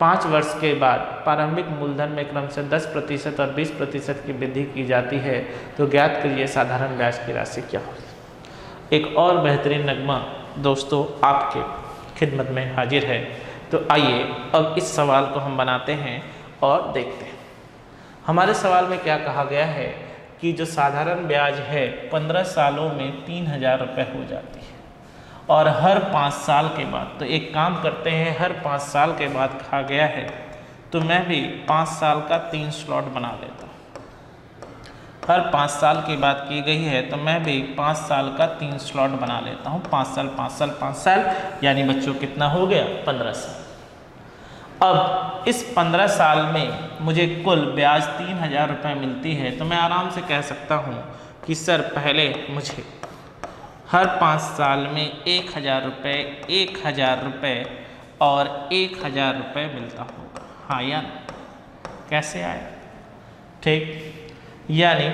5 वर्ष के बाद प्रारंभिक मूलधन में क्रम से 10% और 20% की वृद्धि की जाती है, तो ज्ञात करिए साधारण ब्याज की राशि क्या होगी। एक और बेहतरीन नगमा दोस्तों आपके खिदमत में हाजिर है। तो आइए अब इस सवाल को हम बनाते हैं और देखते हैं। हमारे सवाल में क्या कहा गया है कि जो साधारण ब्याज है 15 सालों में 3000 रुपये हो जाती है, और हर 5 साल के बाद, तो एक काम करते हैं, हर 5 साल के बाद कहा गया है, तो मैं भी 5 साल का 3 स्लॉट बना लेता हूँ। हर 5 साल की बात की गई है, तो मैं भी 5 साल का 3 स्लॉट बना लेता हूँ। 5 साल 5 साल 5 साल, यानी बच्चों कितना हो गया, 15 साल। अब इस 15 साल में मुझे कुल ब्याज 3000 रुपये मिलती है, तो मैं आराम से कह सकता हूँ कि सर पहले मुझे हर 5 साल में 1000 रुपये, 1000 रुपये और 1000 रुपये मिलता होगा। हाँ या कैसे आया, ठीक, यानी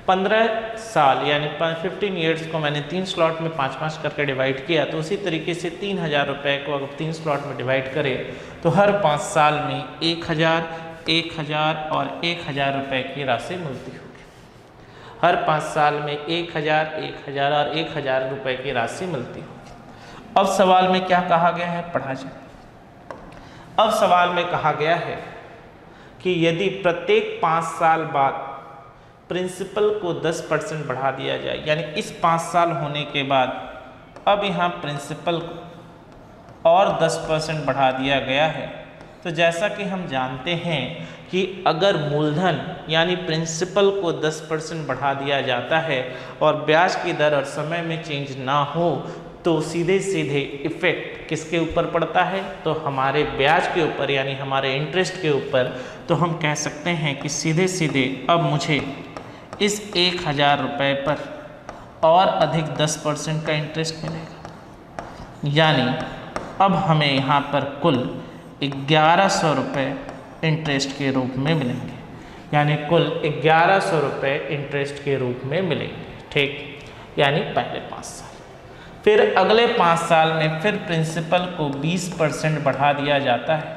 15 साल यानी 15 ईयर्स को मैंने 3 स्लॉट में 5-5 करके डिवाइड किया, तो उसी तरीके से 3000 रुपये को अगर 3 स्लॉट में डिवाइड करें, तो हर 5 साल में 1000, 1000 और 1000 रुपये की राशि मिलती होगी। हर 5 साल में 1000, 1000 और 1000 रुपये की राशि मिलती होगी। अब सवाल में क्या कहा गया है, पढ़ा जाए। अब सवाल में कहा गया है कि यदि प्रत्येक 5 साल बाद प्रिंसिपल को 10% बढ़ा दिया जाए, यानी इस 5 साल होने के बाद अब यहाँ प्रिंसिपल को और 10% बढ़ा दिया गया है, तो जैसा कि हम जानते हैं कि अगर मूलधन यानी प्रिंसिपल को 10% बढ़ा दिया जाता है और ब्याज की दर और समय में चेंज ना हो, तो सीधे सीधे इफ़ेक्ट किसके ऊपर पड़ता है, तो हमारे ब्याज के ऊपर यानी हमारे इंटरेस्ट के ऊपर। तो हम कह सकते हैं कि सीधे सीधे अब मुझे इस 1000 रुपये पर और अधिक 10% का इंटरेस्ट मिलेगा, यानी अब हमें यहाँ पर कुल 1100 रुपये इंटरेस्ट के रूप में मिलेंगे, यानी कुल 1100 रुपये इंटरेस्ट के रूप में मिलेंगे। ठीक, यानी पहले 5 साल। फिर अगले 5 साल में फिर प्रिंसिपल को 20% बढ़ा दिया जाता है,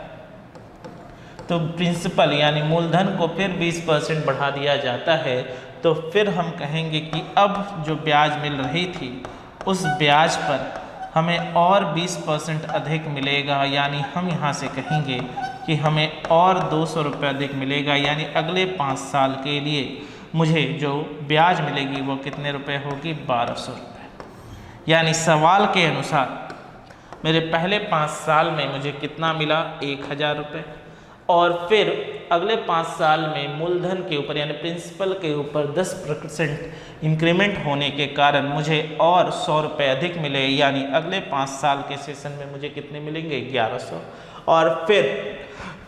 तो प्रिंसिपल यानी मूलधन को फिर 20% बढ़ा दिया जाता है। तो फिर हम कहेंगे कि अब जो ब्याज मिल रही थी उस ब्याज पर हमें और 20% अधिक मिलेगा, यानी हम यहाँ से कहेंगे कि हमें और 200 रुपये अधिक मिलेगा, यानी अगले 5 साल के लिए मुझे जो ब्याज मिलेगी वो कितने रुपए होगी, 1200 रुपये। यानी सवाल के अनुसार मेरे पहले 5 साल में मुझे कितना मिला, 1000 रुपये, और फिर अगले 5 साल में मूलधन के ऊपर यानी प्रिंसिपल के ऊपर 10% इंक्रीमेंट होने के कारण मुझे और 100 रुपये अधिक मिले, यानी अगले 5 साल के सेशन में मुझे कितने मिलेंगे, 1100। और फिर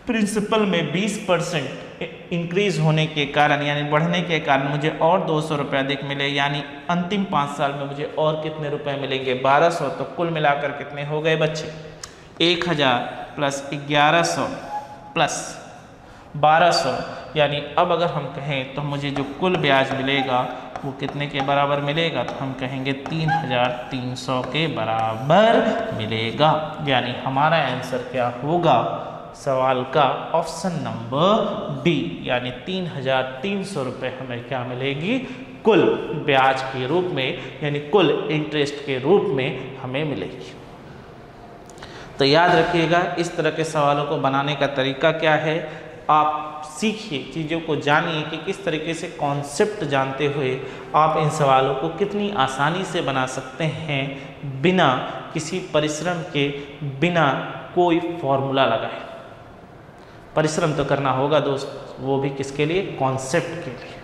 प्रिंसिपल में 20% इंक्रीज होने के कारण यानी बढ़ने के कारण मुझे और 200 रुपये अधिक मिले, यानी अंतिम 5 साल में मुझे और कितने रुपए मिलेंगे, 1200। तो कुल मिलाकर कितने हो गए बच्चे, 1000 प्लस 1100 प्लस 1200, यानी अब अगर हम कहें तो मुझे जो कुल ब्याज मिलेगा वो कितने के बराबर मिलेगा, तो हम कहेंगे 3300 के बराबर मिलेगा। यानी हमारा आंसर क्या होगा सवाल का, ऑप्शन नंबर डी, यानी 3300 रुपये हमें क्या मिलेगी, कुल ब्याज के रूप में यानी कुल इंटरेस्ट के रूप में हमें मिलेगी। तो याद रखिएगा इस तरह के सवालों को बनाने का तरीका क्या है, आप सीखिए, चीज़ों को जानिए कि किस तरीके से कॉन्सेप्ट जानते हुए आप इन सवालों को कितनी आसानी से बना सकते हैं बिना किसी परिश्रम के, बिना कोई फॉर्मूला लगाए। परिश्रम तो करना होगा दोस्त, वो भी किसके लिए, कॉन्सेप्ट के लिए।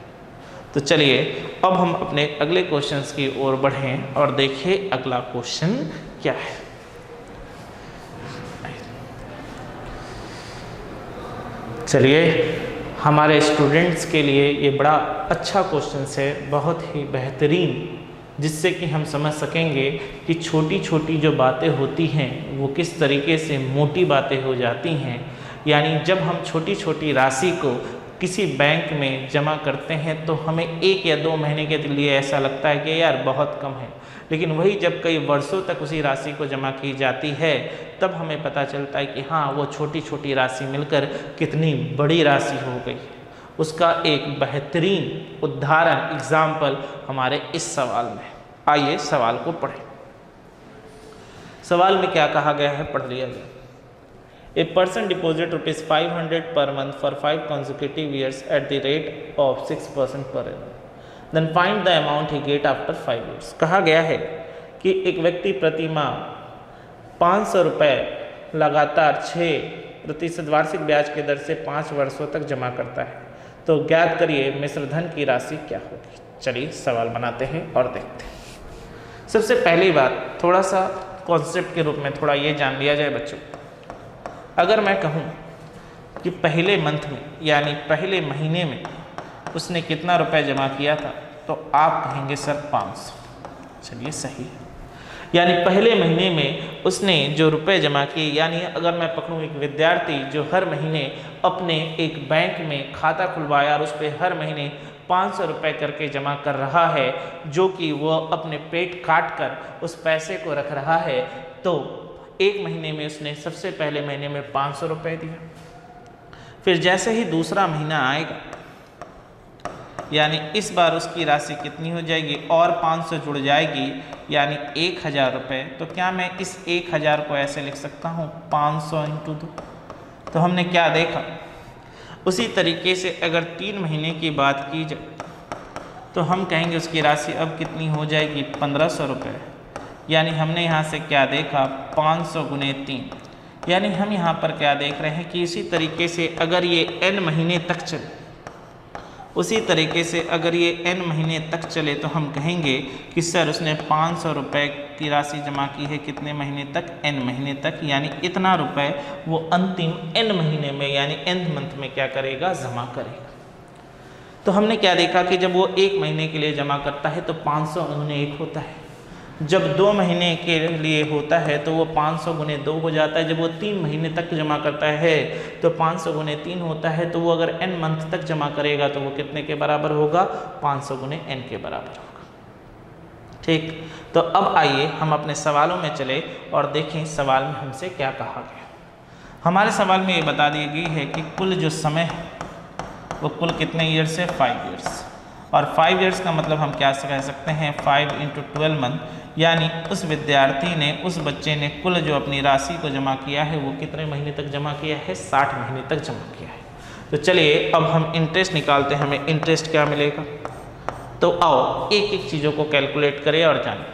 तो चलिए अब हम अपने अगले क्वेश्चंस की ओर बढ़ें और देखिए अगला क्वेश्चन क्या है। चलिए हमारे स्टूडेंट्स के लिए ये बड़ा अच्छा क्वेश्चन है, बहुत ही बेहतरीन, जिससे कि हम समझ सकेंगे कि छोटी छोटी जो बातें होती हैं वो किस तरीके से मोटी बातें हो जाती हैं। यानी जब हम छोटी छोटी राशि को किसी बैंक में जमा करते हैं तो हमें 1 या 2 महीने के लिए ऐसा लगता है कि यार बहुत कम है, लेकिन वही जब कई वर्षों तक उसी राशि को जमा की जाती है तब हमें पता चलता है कि हाँ वो छोटी छोटी राशि मिलकर कितनी बड़ी राशि हो गई। उसका एक बेहतरीन उदाहरण एग्जाम्पल हमारे इस सवाल में। आइए सवाल को पढ़ें। सवाल में क्या कहा गया है, पढ़ लिया गया। A person deposit ₹500 per month for 5 consecutive years at the rate of 6% per annum. Then find the amount he get after 5 years. कहा गया है कि एक व्यक्ति प्रति माह 500 रुपये लगातार 6% वार्षिक ब्याज के दर से 5 वर्षों तक जमा करता है। तो ज्ञात करिए मिश्रधन की राशि क्या होगी। चलिए सवाल बनाते हैं और देखते हैं। सबसे पहली बात, थोड़ा सा कॉन्सेप्ट के रूप में थोड़ा ये जान लिया जाए बच्चों। अगर मैं कहूँ कि पहले मंथ में यानी पहले महीने में उसने कितना रुपए जमा किया था, तो आप कहेंगे सर 500। चलिए सही है, यानी पहले महीने में उसने जो रुपए जमा किए, यानी अगर मैं पकड़ूँ एक विद्यार्थी जो हर महीने अपने एक बैंक में खाता खुलवाया और उस पर हर महीने 500 रुपये करके जमा कर रहा है, जो कि वो अपने पेट काट कर उस पैसे को रख रहा है, तो एक महीने में उसने सबसे पहले महीने में 500 रुपये दिया। फिर जैसे ही दूसरा महीना आएगा, यानी इस बार उसकी राशि कितनी हो जाएगी, और 500 जुड़ जाएगी यानी 1000 रुपये। तो क्या मैं इस 1000 को ऐसे लिख सकता हूँ 500 इंटू 2। तो हमने क्या देखा, उसी तरीके से अगर 3 महीने की बात की जाए तो हम कहेंगे उसकी राशि अब कितनी हो जाएगी 1500 रुपये। यानी हमने यहाँ से क्या देखा 500 गुने 3, यानी हम यहाँ पर क्या देख रहे हैं कि इसी तरीके से अगर ये n महीने तक चले, उसी तरीके से अगर ये n महीने तक चले तो हम कहेंगे कि सर उसने 500 रुपये की राशि जमा की है कितने महीने तक, n महीने तक, यानी इतना रुपए वो अंतिम n महीने में यानी nth मंथ में क्या करेगा, जमा करेगा। तो हमने क्या देखा कि जब वो 1 महीने के लिए जमा करता है तो 500 गुने 1 होता है, जब 2 महीने के लिए होता है तो वो 500 गुने 2 हो जाता है, जब वो 3 महीने तक जमा करता है तो 500 गुने 3 होता है। तो वो अगर n मंथ तक जमा करेगा तो वो कितने के बराबर होगा, 500 गुने n के बराबर होगा। ठीक, तो अब आइए हम अपने सवालों में चले और देखें सवाल में हमसे क्या कहा गया। हमारे सवाल में ये बता दी गई है कि कुल जो समय है वो कुल कितने ईयर्स है, 5 ईयर्स। और 5 ईयर्स का मतलब हम क्या कह सकते हैं, 5 × 12 मंथ, यानी उस विद्यार्थी ने, उस बच्चे ने कुल जो अपनी राशि को जमा किया है वो कितने महीने तक जमा किया है, 60 महीने तक जमा किया है। तो चलिए अब हम इंटरेस्ट निकालते हैं, हमें इंटरेस्ट क्या मिलेगा। तो आओ एक एक चीज़ों को कैलकुलेट करें और जानें।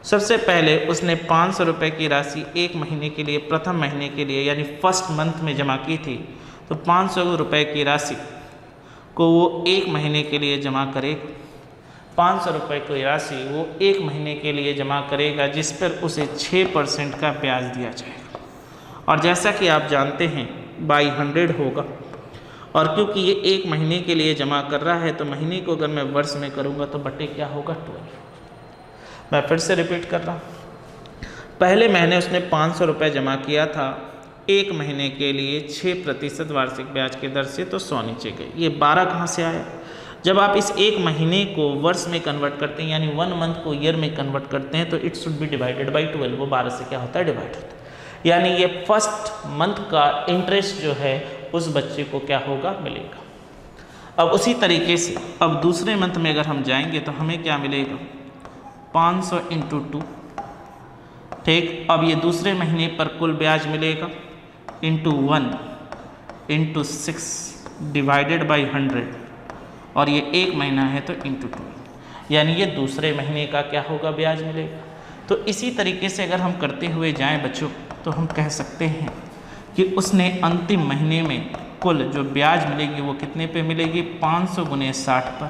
सबसे पहले उसने 500 रुपये की राशि 1 महीने के लिए, प्रथम महीने के लिए यानी फर्स्ट मंथ में जमा की थी। तो 500 रुपये की राशि को वो 1 महीने के लिए जमा करेगा। 500 रुपये की राशि वो 1 महीने के लिए जमा करेगा, जिस पर उसे 6% का ब्याज दिया जाएगा। और जैसा कि आप जानते हैं बाई 100 होगा, और क्योंकि ये 1 महीने के लिए जमा कर रहा है तो महीने को अगर मैं वर्ष में करूँगा तो बटे क्या होगा, 12। मैं फिर से रिपीट कर रहा हूँ, पहले महीने उसने 500 रुपये जमा किया था, 1 महीने के लिए 6% वार्षिक ब्याज की दर से, तो 100 नीचे गए। ये 12 कहाँ से आया, जब आप इस 1 महीने को वर्ष में कन्वर्ट करते हैं यानी 1 मंथ को ईयर में कन्वर्ट करते हैं तो it should be divided by 12, वो 12 से क्या होता है, डिवाइड होता है। यानी ये फर्स्ट मंथ का इंटरेस्ट जो है उस बच्चे को क्या होगा, मिलेगा। अब उसी तरीके से अब दूसरे मंथ में अगर हम जाएंगे तो हमें क्या मिलेगा, 500 × 2। ठीक, अब ये दूसरे महीने पर कुल ब्याज मिलेगा × 1 × 6 डिवाइडेड बाई 100, और ये 1 महीना है तो × 2, यानी ये दूसरे महीने का क्या होगा, ब्याज मिलेगा। तो इसी तरीके से अगर हम करते हुए जाएं बच्चों तो हम कह सकते हैं कि उसने अंतिम महीने में कुल जो ब्याज मिलेगी वो कितने पे मिलेगी, 500 गुने 60 पर,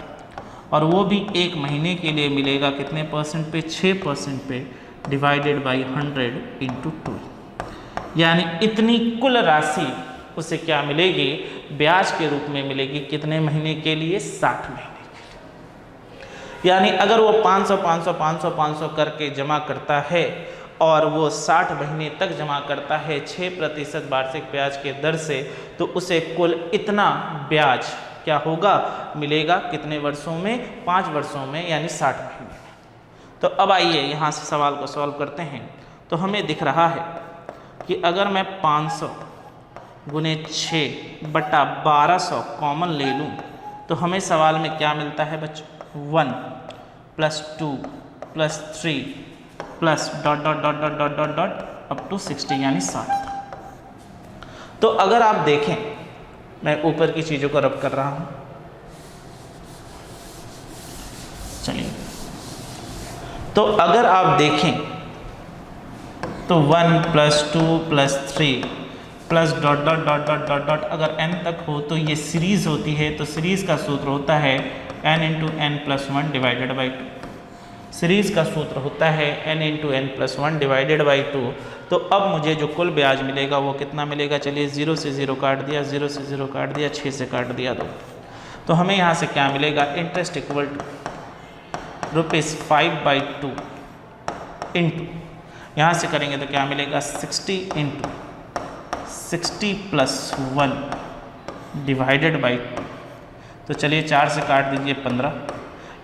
और वो भी 1 महीने के लिए मिलेगा कितने % पे, 6% पे, डिवाइडेड बाई 100 × 2, यानी इतनी कुल राशि उसे क्या मिलेगी, ब्याज के रूप में मिलेगी। कितने महीने के लिए, 60 महीने के लिए। यानी अगर वो 500 500 500 500 करके जमा करता है और वो 60 महीने तक जमा करता है 6% वार्षिक ब्याज के दर से, तो उसे कुल इतना ब्याज क्या होगा, मिलेगा। कितने वर्षों में, 5 वर्षों में, यानी 60 महीने में। तो अब आइए यहाँ से सवाल को सॉल्व करते हैं। तो हमें दिख रहा है कि अगर मैं 500 गुने 6 बटा 1200 कॉमन ले लूँ तो हमें सवाल में क्या मिलता है बच्चों, 1 + 2 + 3 प्लस ... अप टू 60 यानी 60। तो अगर आप देखें, मैं ऊपर की चीज़ों को रब कर रहा हूँ, चलिए। तो अगर आप देखें तो 1 + 2 + 3 प्लस ... अगर n तक हो तो ये सीरीज़ होती है। तो सीरीज़ का सूत्र होता है n × n + 1 divided by 2। Series का सूत्र होता है n × n + 1 डिवाइडेड बाई 2। तो अब मुझे जो कुल ब्याज मिलेगा वो कितना मिलेगा, चलिए 0 से 0 काट दिया, 0 से 0 काट दिया, 6 से काट दिया 2। तो हमें यहाँ से क्या मिलेगा, इंटरेस्ट इक्वल टू ₹5/2 इंटू, यहाँ से करेंगे तो क्या मिलेगा, 60 × 60 + 1 डिवाइडेड बाई 2। तो चलिए 4 से काट दीजिए 15,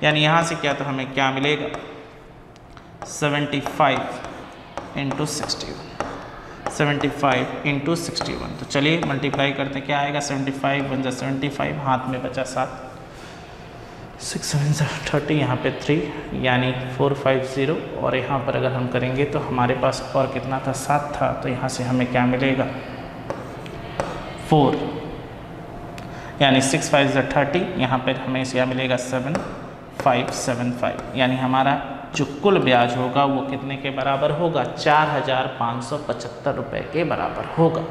यानी यहाँ से क्या, तो हमें क्या मिलेगा, 75 × 61, 75 × 61। तो चलिए मल्टीप्लाई करते हैं, क्या आएगा, 75 × 75, हाथ में बचा 7, 6 7 30, यहाँ पे 3 यानी 450, और यहाँ पर अगर हम करेंगे तो हमारे पास और कितना था, 7 था, तो यहाँ से हमें क्या मिलेगा, 4 यानी 6 5 30, यहाँ पर हमें क्या मिलेगा 7575, यानी हमारा जो कुल ब्याज होगा वो कितने के बराबर होगा, 4575 रुपये के बराबर होगा।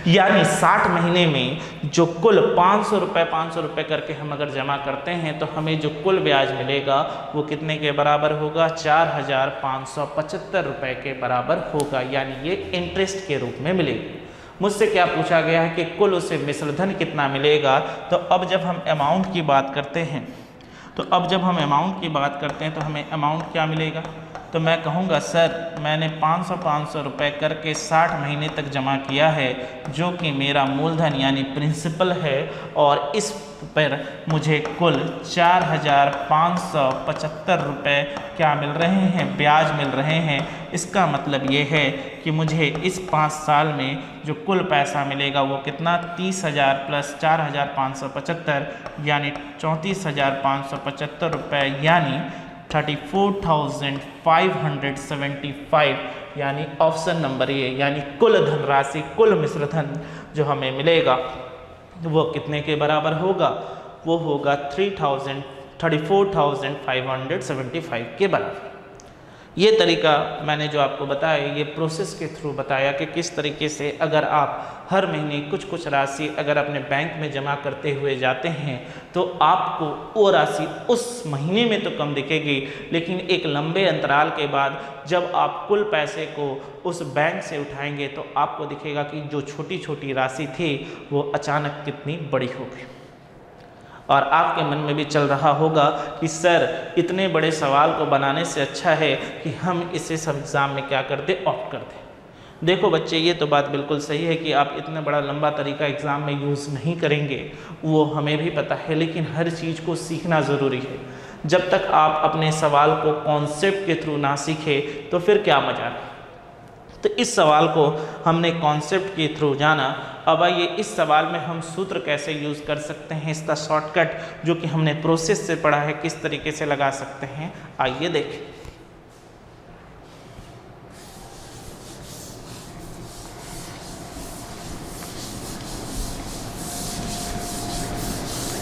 यानी 60 महीने में जो कुल 500 रुपये करके हम अगर जमा करते हैं तो हमें जो कुल ब्याज मिलेगा वो कितने के बराबर होगा, 4575 रुपये के बराबर होगा, यानी ये इंटरेस्ट के रूप में मिलेगा। मुझसे क्या पूछा गया है कि कुल उसे मिश्रधन कितना मिलेगा। तो अब जब हम अमाउंट की बात करते हैं तो हमें अमाउंट क्या मिलेगा, तो मैं कहूँगा सर मैंने 500 रुपये करके 60 महीने तक जमा किया है, जो कि मेरा मूलधन यानी प्रिंसिपल है, और इस पर मुझे कुल 4575 रुपये क्या मिल रहे हैं, ब्याज मिल रहे हैं। इसका मतलब ये है कि मुझे इस 5 साल में जो कुल पैसा मिलेगा वो कितना, 30,000 प्लस 4,575 यानी 34,575 रुपये, यानी 34,575, यानी ऑप्शन नंबर ए, यानी कुल धनराशि, कुल मिश्रधन जो हमें मिलेगा वो कितने के बराबर होगा, वो होगा 34,575 के बराबर। ये तरीका मैंने जो आपको बताया, ये प्रोसेस के थ्रू बताया कि किस तरीके से अगर आप हर महीने कुछ राशि अगर अपने बैंक में जमा करते हुए जाते हैं तो आपको वो राशि उस महीने में तो कम दिखेगी, लेकिन एक लंबे अंतराल के बाद जब आप कुल पैसे को उस बैंक से उठाएंगे तो आपको दिखेगा कि जो छोटी छोटी राशि थी वो अचानक कितनी बड़ी हो गई। और आपके मन में भी चल रहा होगा कि सर इतने बड़े सवाल को बनाने से अच्छा है कि हम इसे सब एग्ज़ाम में क्या कर दें, ऑप्ट कर दें। देखो बच्चे, ये तो बात बिल्कुल सही है कि आप इतना बड़ा लंबा तरीका एग्ज़ाम में यूज़ नहीं करेंगे, वो हमें भी पता है, लेकिन हर चीज़ को सीखना ज़रूरी है। जब तक आप अपने सवाल को कॉन्सेप्ट के थ्रू ना सीखें तो फिर क्या मजा है। तो इस सवाल को हमने कॉन्सेप्ट के थ्रू जाना। अब आइए इस सवाल में हम सूत्र कैसे यूज़ कर सकते हैं, इसका शॉर्टकट जो कि हमने प्रोसेस से पढ़ा है किस तरीके से लगा सकते हैं, आइए देखें।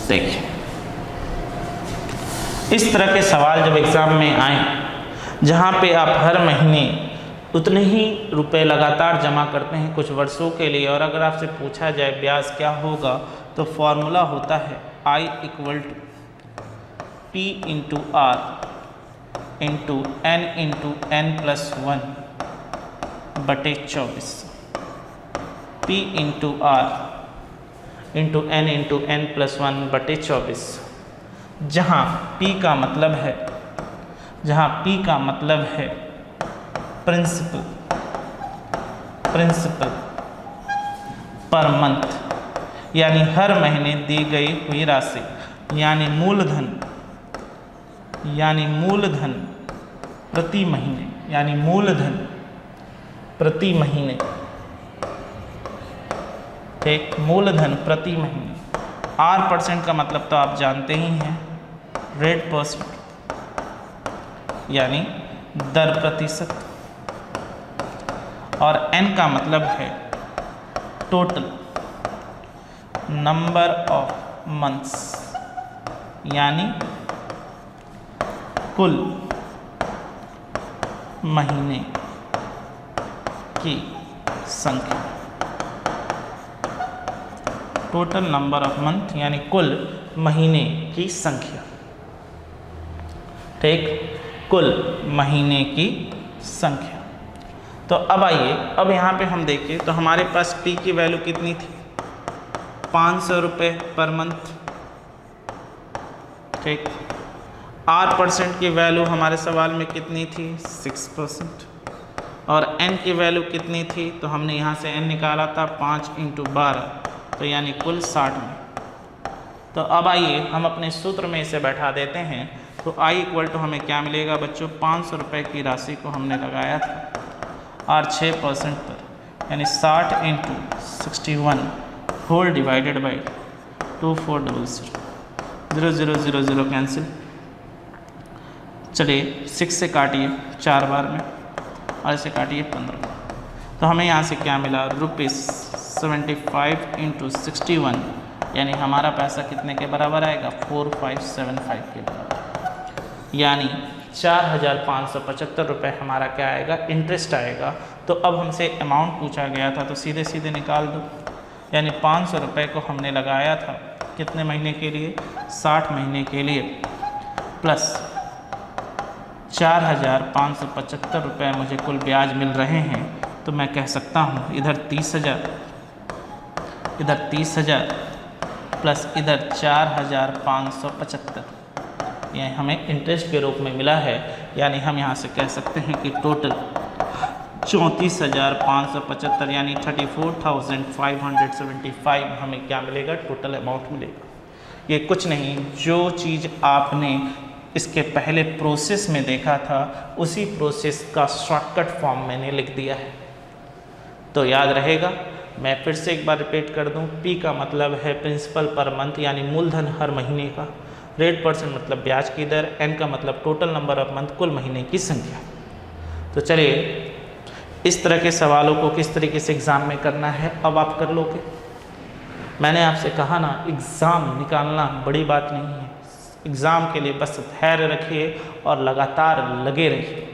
देखिए, इस तरह के सवाल जब एग्ज़ाम में आए जहाँ पे आप हर महीने उतने ही रुपए लगातार जमा करते हैं कुछ वर्षों के लिए, और अगर आपसे पूछा जाए ब्याज क्या होगा तो फॉर्मूला होता है I = P × R × N × N+1 बटे 24, P × R × N × N+1 बटे 24, जहाँ P का मतलब है प्रिंसिपल पर मंथ, यानी हर महीने दी गई हुई राशि, यानी मूलधन प्रति महीने, यानी मूलधन प्रति महीने, ठीक, मूलधन प्रति महीने। R% का मतलब तो आप जानते ही हैं, रेट परसेंट यानी दर प्रतिशत, और N का मतलब है टोटल नंबर ऑफ मंथ्स, यानी कुल महीने की संख्या, टोटल नंबर ऑफ मंथ यानी कुल महीने की संख्या, ठीक, कुल महीने की संख्या। तो अब आइए, अब यहाँ पे हम देखें तो हमारे पास P की वैल्यू कितनी थी, 500 रुपये पर मंथ, ठीक। R% की वैल्यू हमारे सवाल में कितनी थी, 6%, और N की वैल्यू कितनी थी, तो हमने यहाँ से N निकाला था 5 × 12, तो यानी कुल 60 में। तो अब आइए हम अपने सूत्र में इसे बैठा देते हैं। तो I = हमें क्या मिलेगा बच्चों, 500 रुपये की राशि को हमने लगाया था और 6% पर, यानी 60 × 61 होल डिवाइडेड बाई 2400, 0 0 0 0 कैंसिल, चलिए 6 से काटिए 4 बार में और इसे काटिए 15। तो हमें यहाँ से क्या मिला, ₹75 × 61, यानी हमारा पैसा कितने के बराबर आएगा, 4575 के बराबर, यानी 4575 रुपये हमारा क्या आएगा, इंटरेस्ट आएगा। तो अब हमसे अमाउंट पूछा गया था तो सीधे सीधे निकाल दो, यानी 500 रुपये को हमने लगाया था कितने महीने के लिए, 60 महीने के लिए, प्लस 4575 रुपये मुझे कुल ब्याज मिल रहे हैं। तो मैं कह सकता हूँ इधर 30,000, इधर 30,000 प्लस इधर 4575, ये हमें इंटरेस्ट के रूप में मिला है। यानी हम यहाँ से कह सकते हैं कि टोटल 34,575 यानी 34,575 हमें क्या मिलेगा, टोटल अमाउंट मिलेगा। ये कुछ नहीं, जो चीज़ आपने इसके पहले प्रोसेस में देखा था उसी प्रोसेस का शॉर्टकट फॉर्म मैंने लिख दिया है। तो याद रहेगा, मैं फिर से एक बार रिपीट कर दूं, P का मतलब है प्रिंसिपल पर मंथ यानी मूलधन हर महीने का, रेट परसेंट मतलब ब्याज की दर, N का मतलब टोटल नंबर ऑफ मंथ कुल महीने की संख्या। तो चलिए इस तरह के सवालों को किस तरीके से एग्ज़ाम में करना है अब आप कर लोगे। मैंने आपसे कहा ना, एग्ज़ाम निकालना बड़ी बात नहीं है, एग्ज़ाम के लिए बस धैर्य रखिए और लगातार लगे रहिए।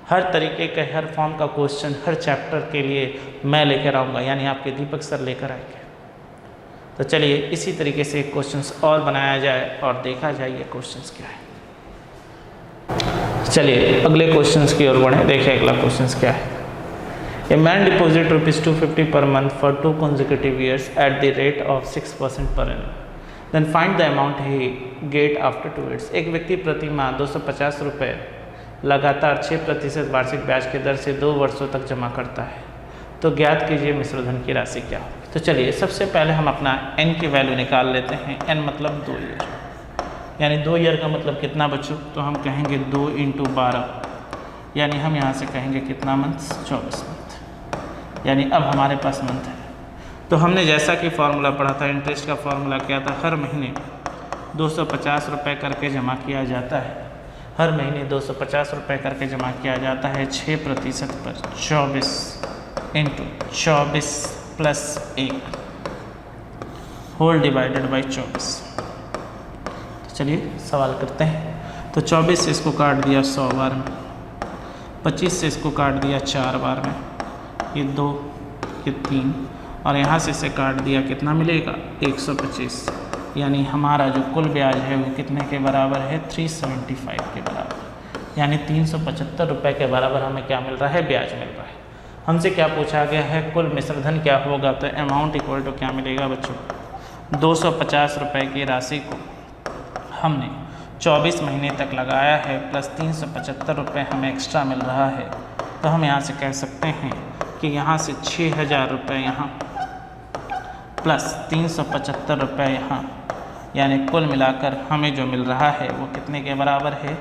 हर तरीके के हर फॉर्म का क्वेश्चन हर चैप्टर के लिए मैं लेकर आऊँगा, यानी आपके दीपक सर लेकर आएंगे। तो चलिए इसी तरीके से क्वेश्चंस और बनाया जाए और देखा जाए ये क्वेश्चंस क्या है। चलिए अगले क्वेश्चंस की ओर बढ़ें, देखिए अगला क्वेश्चंस क्या है। A man deposit ₹250 per month for 2 consecutive years at the rate of 6% per annum. Then find the amount he get after 2 years. एक व्यक्ति प्रति माह 250 रुपये लगातार 6% वार्षिक ब्याज की दर से 2 वर्षों तक जमा करता है, तो ज्ञात कीजिए मिश्र धन की राशि क्या होगी। तो चलिए सबसे पहले हम अपना n की वैल्यू निकाल लेते हैं। n मतलब 2 ईयर, यानी 2 ईयर का मतलब कितना बच्चों, तो हम कहेंगे 2 × 12, यानी हम यहाँ से कहेंगे कितना मंथ, 24 मंथ, यानी अब हमारे पास मंथ है। तो हमने जैसा कि फॉर्मूला पढ़ा था, इंटरेस्ट का फॉर्मूला क्या था, हर महीने 250 रुपये करके जमा किया जाता है, हर महीने 250 रुपये करके जमा किया जाता है 6% पर 24 × 24 + 1 होल डिवाइडेड बाई 24। तो चलिए सवाल करते हैं। तो 24 से इसको काट दिया 100 बार में, 25 से इसको काट दिया 4 बार में, ये 2 ये 3 और यहाँ से इसे काट दिया, कितना मिलेगा 125, यानी हमारा जो कुल ब्याज है वो कितने के बराबर है, 375 के बराबर, यानी 375 रुपये के बराबर हमें क्या मिल रहा है, ब्याज मिल रहा है। हमसे क्या पूछा गया है, कुल मिश्रधन क्या होगा, तो अमाउंट इक्वल टू क्या मिलेगा बच्चों, 250 रुपये की राशि को हमने 24 महीने तक लगाया है प्लस 375 रुपये हमें एक्स्ट्रा मिल रहा है। तो हम यहाँ से कह सकते हैं कि यहाँ से 6,000 रुपये यहाँ प्लस 375 रुपये यहाँ, यानी कुल मिलाकर हमें जो मिल रहा है वो कितने के बराबर है,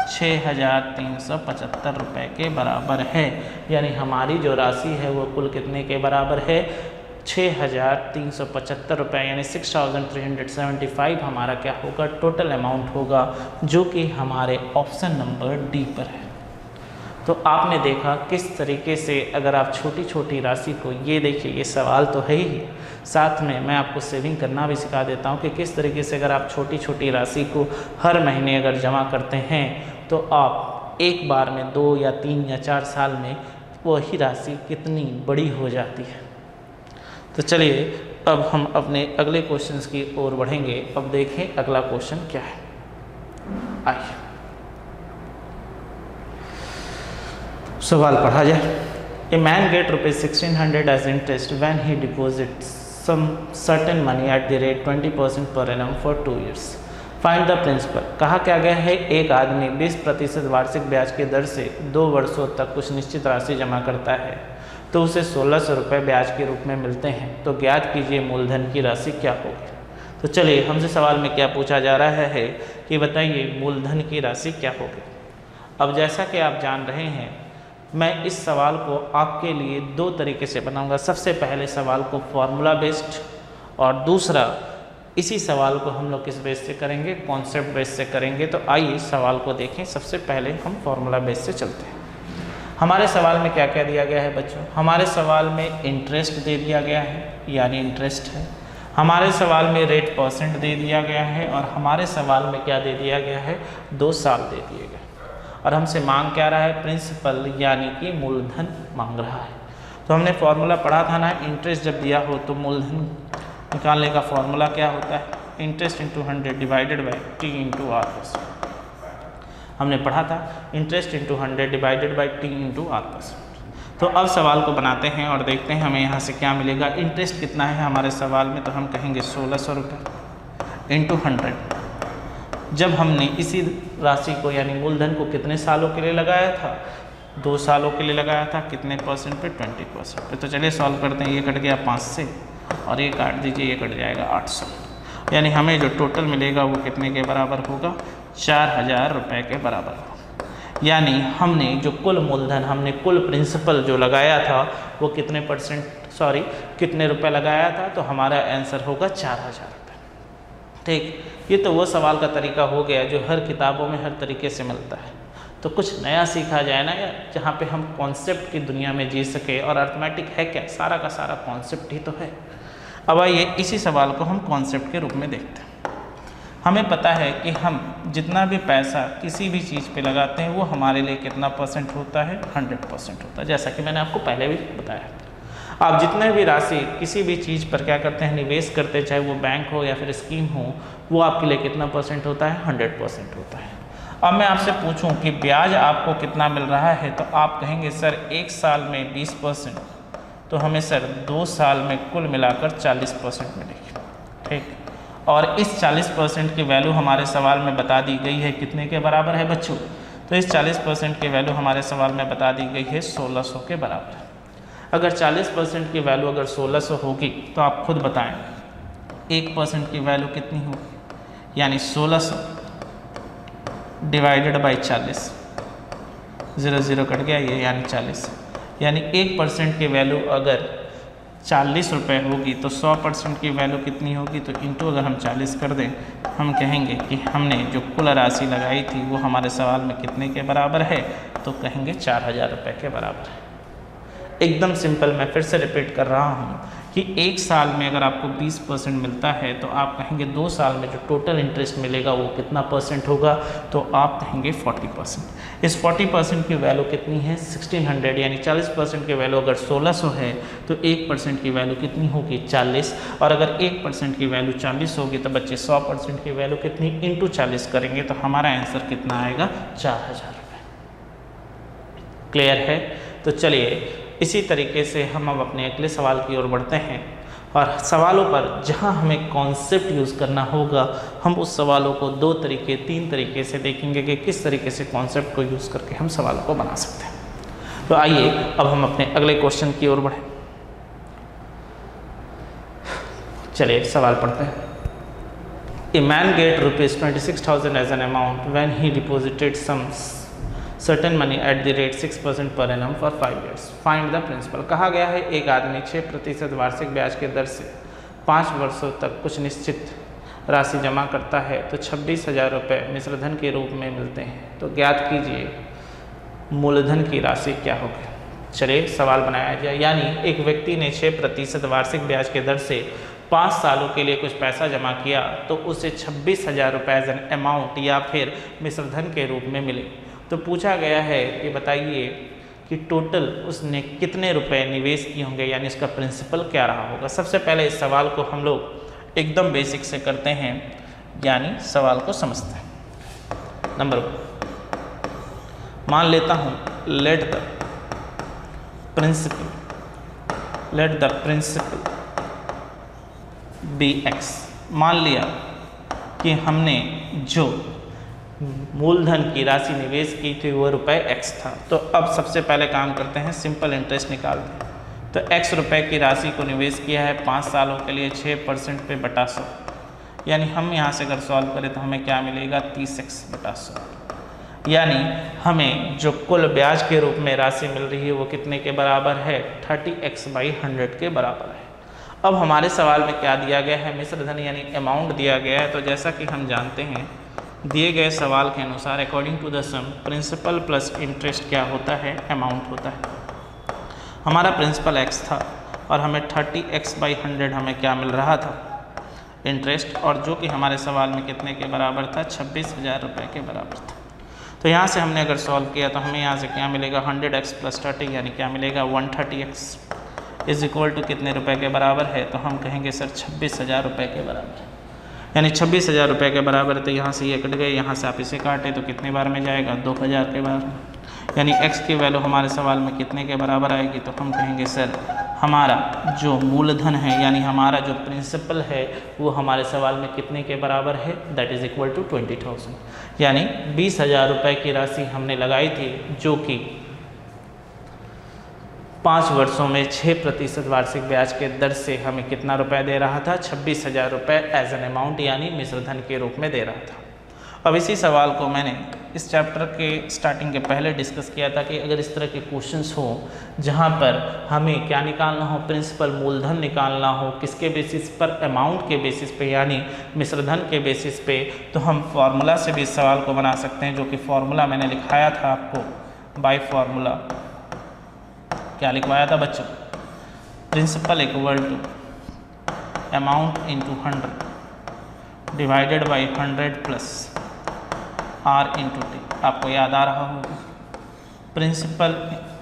6,375 रुपये के बराबर है। यानी हमारी जो राशि है वो कुल कितने के बराबर है, 6,375 रुपये, यानी 6,375 हमारा क्या होगा, टोटल अमाउंट होगा, जो कि हमारे ऑप्शन नंबर डी पर है। तो आपने देखा किस तरीके से अगर आप छोटी छोटी राशि को, ये देखिए ये सवाल तो है ही, साथ में मैं आपको सेविंग करना भी सिखा देता हूँ कि किस तरीके से अगर आप छोटी छोटी राशि को हर महीने अगर जमा करते हैं तो आप एक बार में 2 या 3 या 4 साल में वही राशि कितनी बड़ी हो जाती है। तो चलिए अब हम अपने अगले क्वेश्चंस की ओर बढ़ेंगे। अब देखें अगला क्वेश्चन क्या है, आइए सवाल पढ़ा जाए। A man get ₹1600 as interest when he deposits some certain money at the rate 20% per annum for 2 years। Find the principal. कहा क्या गया है, एक आदमी 20% वार्षिक ब्याज की दर से 2 वर्षों तक कुछ निश्चित राशि जमा करता है तो उसे 1,600 रुपये ब्याज के रूप में मिलते हैं, तो ज्ञात कीजिए मूलधन की राशि क्या होगी। तो चलिए हमसे सवाल में क्या पूछा जा रहा है कि बताइए मूलधन की राशि क्या होगी। अब जैसा कि आप जान रहे हैं, मैं इस सवाल को आपके लिए 2 तरीके से बनाऊंगा। सबसे पहले सवाल को फॉर्मूला बेस्ड और दूसरा इसी सवाल को हम लोग किस बेस से करेंगे, कॉन्सेप्ट बेस से करेंगे। तो आइए सवाल को देखें। सबसे पहले हम फॉर्मूला बेस से चलते हैं। हमारे सवाल में क्या क्या दिया गया है बच्चों? हमारे सवाल में इंटरेस्ट दे दिया गया है, यानी इंटरेस्ट है। हमारे सवाल में रेट परसेंट दे दिया गया है, और हमारे सवाल में क्या दे दिया गया है? 2 साल दे दिए गए। और हमसे मांग क्या रहा है? प्रिंसिपल यानी कि मूलधन मांग रहा है। तो हमने फॉर्मूला पढ़ा था ना, इंटरेस्ट जब दिया हो तो मूलधन निकालने का फॉर्मूला क्या होता है? Interest into 100 divided by T into are percent. हमने पढ़ा था interest into 100 divided by T into are percent. तो अब सवाल को बनाते हैं और देखते हैं हमें यहाँ से क्या मिलेगा। इंटरेस्ट कितना है हमारे सवाल में? तो हम कहेंगे 1600 रुपये इंटू 100। जब हमने इसी राशि को यानी मूलधन को कितने सालों के लिए लगाया था? 2 सालों के लिए लगाया था। कितने परसेंट पे? 20% पे। तो चलिए सॉल्व करते हैं। ये कट गया 5 से, और ये काट दीजिए, ये कट जाएगा 800। यानी हमें जो टोटल मिलेगा वो कितने के बराबर होगा? 4000 रुपये के बराबर होगा। यानी हमने जो कुल मूलधन, हमने कुल प्रिंसिपल जो लगाया था वो कितने कितने रुपए लगाया था? तो हमारा आंसर होगा 4000 रुपये। ठीक, ये तो वो सवाल का तरीका हो गया जो हर किताबों में हर तरीके से मिलता है। तो कुछ नया सीखा जाए ना, जहाँ पे हम कॉन्सेप्ट की दुनिया में जी सके। और अर्थमेटिक है क्या? सारा का सारा कॉन्सेप्ट ही तो है। अब आइए इसी सवाल को हम कॉन्सेप्ट के रूप में देखते हैं। हमें पता है कि हम जितना भी पैसा किसी भी चीज़ पे लगाते हैं वो हमारे लिए कितना परसेंट होता है? 100% होता है। जैसा कि मैंने आपको पहले भी बताया। आप जितने भी राशि किसी भी चीज़ पर क्या करते हैं? निवेश करते हैं, चाहे वो बैंक हो या फिर स्कीम हो, वो आपके लिए कितना परसेंट होता है? 100% होता है। अब मैं आपसे पूछूं कि ब्याज आपको कितना मिल रहा है, तो आप कहेंगे सर 1 साल में 20%, तो हमें सर 2 साल में कुल मिलाकर 40% मिलेगी। ठीक, और इस 40% की वैल्यू हमारे सवाल में बता दी गई है कितने के बराबर है बच्चों? तो इस 40% की वैल्यू हमारे सवाल में बता दी गई है 1600 के बराबर। अगर 40% की वैल्यू अगर 1600 होगी तो आप खुद बताएं 1% की वैल्यू कितनी होगी? यानी 1600 डिवाइडेड बाई 40, 0 कट गया ये, यानी 40। यानी 1% की वैल्यू अगर 40 रुपये होगी तो 100% की वैल्यू कितनी होगी? तो इंटू अगर हम 40 कर दें, हम कहेंगे कि हमने जो कुल राशि लगाई थी वो हमारे सवाल में कितने के बराबर है? तो कहेंगे 4000 रुपये के बराबर है। एकदम सिंपल। मैं फिर से रिपीट कर रहा हूँ कि 1 साल में अगर आपको 20% मिलता है तो आप कहेंगे 2 साल में जो टोटल इंटरेस्ट मिलेगा वो कितना परसेंट होगा? तो आप कहेंगे 40%। इस 40% की वैल्यू कितनी है? 1600। यानी 40% की वैल्यू अगर 1600 है तो 1% की वैल्यू कितनी होगी? 40। और अगर 1% की वैल्यू 40 होगी तो बच्चे 100% की वैल्यू कितनी? इंटू 40 करेंगे तो हमारा आंसर कितना आएगा? 4000 रुपये। क्लियर है? तो चलिए इसी तरीके से हम अब अपने अगले सवाल की ओर बढ़ते हैं, और सवालों पर जहां हमें कॉन्सेप्ट यूज़ करना होगा हम उस सवालों को 2 तरीके 3 तरीके से देखेंगे कि किस तरीके से कॉन्सेप्ट को यूज़ करके हम सवालों को बना सकते हैं। तो आइए अब हम अपने अगले क्वेश्चन की ओर बढ़ें। चलिए सवाल पढ़ते हैं। A man get ₹26,000 as an amount when he deposited some certain money at the rate 6% per annum for 5 years। Find the principal. कहा गया है एक आदमी 6% वार्षिक ब्याज के दर से 5 वर्षों तक कुछ निश्चित राशि जमा करता है तो 26,000 रुपये मिश्रधन के रूप में मिलते हैं। तो ज्ञात कीजिए मूलधन की राशि क्या होगी। चलिए सवाल बनाया जाए। यानी एक व्यक्ति ने 6% वार्षिक ब्याज के दर से 5 सालों के लिए कुछ पैसा जमा किया तो उसे 26,000 रुपये एज एन अमाउंट या फिर मिश्रधन के रूप में मिले। तो पूछा गया है कि बताइए कि टोटल उसने कितने रुपए निवेश किए होंगे, यानी इसका प्रिंसिपल क्या रहा होगा। सबसे पहले इस सवाल को हम लोग एकदम बेसिक से करते हैं, यानी सवाल को समझते हैं। नंबर 1 मान लेता हूँ let the principal be X. मान लिया कि हमने जो मूलधन की राशि निवेश की थी वो रुपए x था। तो अब सबसे पहले काम करते हैं, सिंपल इंटरेस्ट निकालते हैं। तो x रुपए की राशि को निवेश किया है 5 सालों के लिए 6% पे बटा 100। यानी हम यहाँ से अगर सॉल्व करें तो हमें क्या मिलेगा? 30x बटा 100। यानी हमें जो कुल ब्याज के रूप में राशि मिल रही है वो कितने के बराबर है? 30x/100 के बराबर है। अब हमारे सवाल में क्या दिया गया है, मिश्र धन यानी अमाउंट दिया गया है। तो जैसा कि हम जानते हैं दिए गए सवाल के अनुसार according to the sum principal plus interest क्या होता है, अमाउंट होता है। हमारा प्रिंसिपल x था और हमें 30x/100 हमें क्या मिल रहा था, इंटरेस्ट, और जो कि हमारे सवाल में कितने के बराबर था, 26,000 रुपये के बराबर था। तो यहाँ से हमने अगर सॉल्व किया तो हमें यहाँ से क्या मिलेगा, 100x + 30 यानी क्या मिलेगा 130x इज इक्वल टू कितने रुपए के बराबर है, तो हम कहेंगे सर 26,000 रुपये के बराबर, यानी 26,000 रुपये के बराबर है। तो यहाँ से ये कट गए, यहाँ से आप इसे काटे तो कितने बार में जाएगा, 2,000 के बार, यानी x की वैल्यू हमारे सवाल में कितने के बराबर आएगी, तो हम कहेंगे सर हमारा जो मूलधन है यानी हमारा जो प्रिंसिपल है वो हमारे सवाल में कितने के बराबर है, दैट इज़ इक्वल टू 20,000, यानी 20,000 रुपये की राशि हमने लगाई थी, जो कि 5 वर्षों में 6% वार्षिक ब्याज के दर से हमें कितना रुपए दे रहा था, 26,000 रुपये एज एन अमाउंट यानी मिश्रधन के रूप में दे रहा था। अब इसी सवाल को मैंने इस चैप्टर के स्टार्टिंग के पहले डिस्कस किया था कि अगर इस तरह के क्वेश्चंस हो जहां पर हमें क्या निकालना हो, प्रिंसिपल मूलधन निकालना हो, किसके बेसिस पर, अमाउंट के बेसिस पे यानी मिश्रधन के बेसिस पे, तो हम फार्मूला से भी इस सवाल को बना सकते हैं, जो कि फार्मूला मैंने लिखाया था आपको बाय फार्मूला। क्या लिखवाया था बच्चों, principal equal to amount into 100 divided by 100 plus R into T. आपको याद आ रहा होगा, principal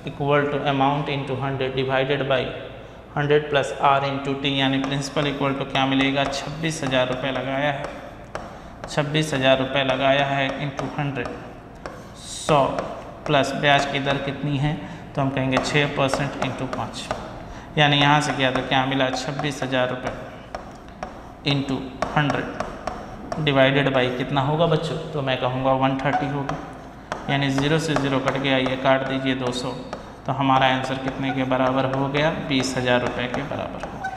equal to amount into 100 divided by 100 plus R into T, यानी प्रिंसिपल इक्वल टू क्या मिलेगा, 26,000 रुपये लगाया है, 26,000 रुपये लगाया है इंटू 100, 100 प्लस ब्याज की दर कितनी है, तो हम कहेंगे 6% इंटू 5, यानी यहाँ से क्या, तो क्या मिला 26,000 रुपये इंटू 100 डिवाइडेड बाई कितना होगा बच्चों, तो मैं कहूँगा 130 होगा, यानी 0 से 0 कट गया, ये काट दीजिए 200, तो हमारा आंसर कितने के बराबर हो गया, 20,000 रुपये के बराबर हो गया।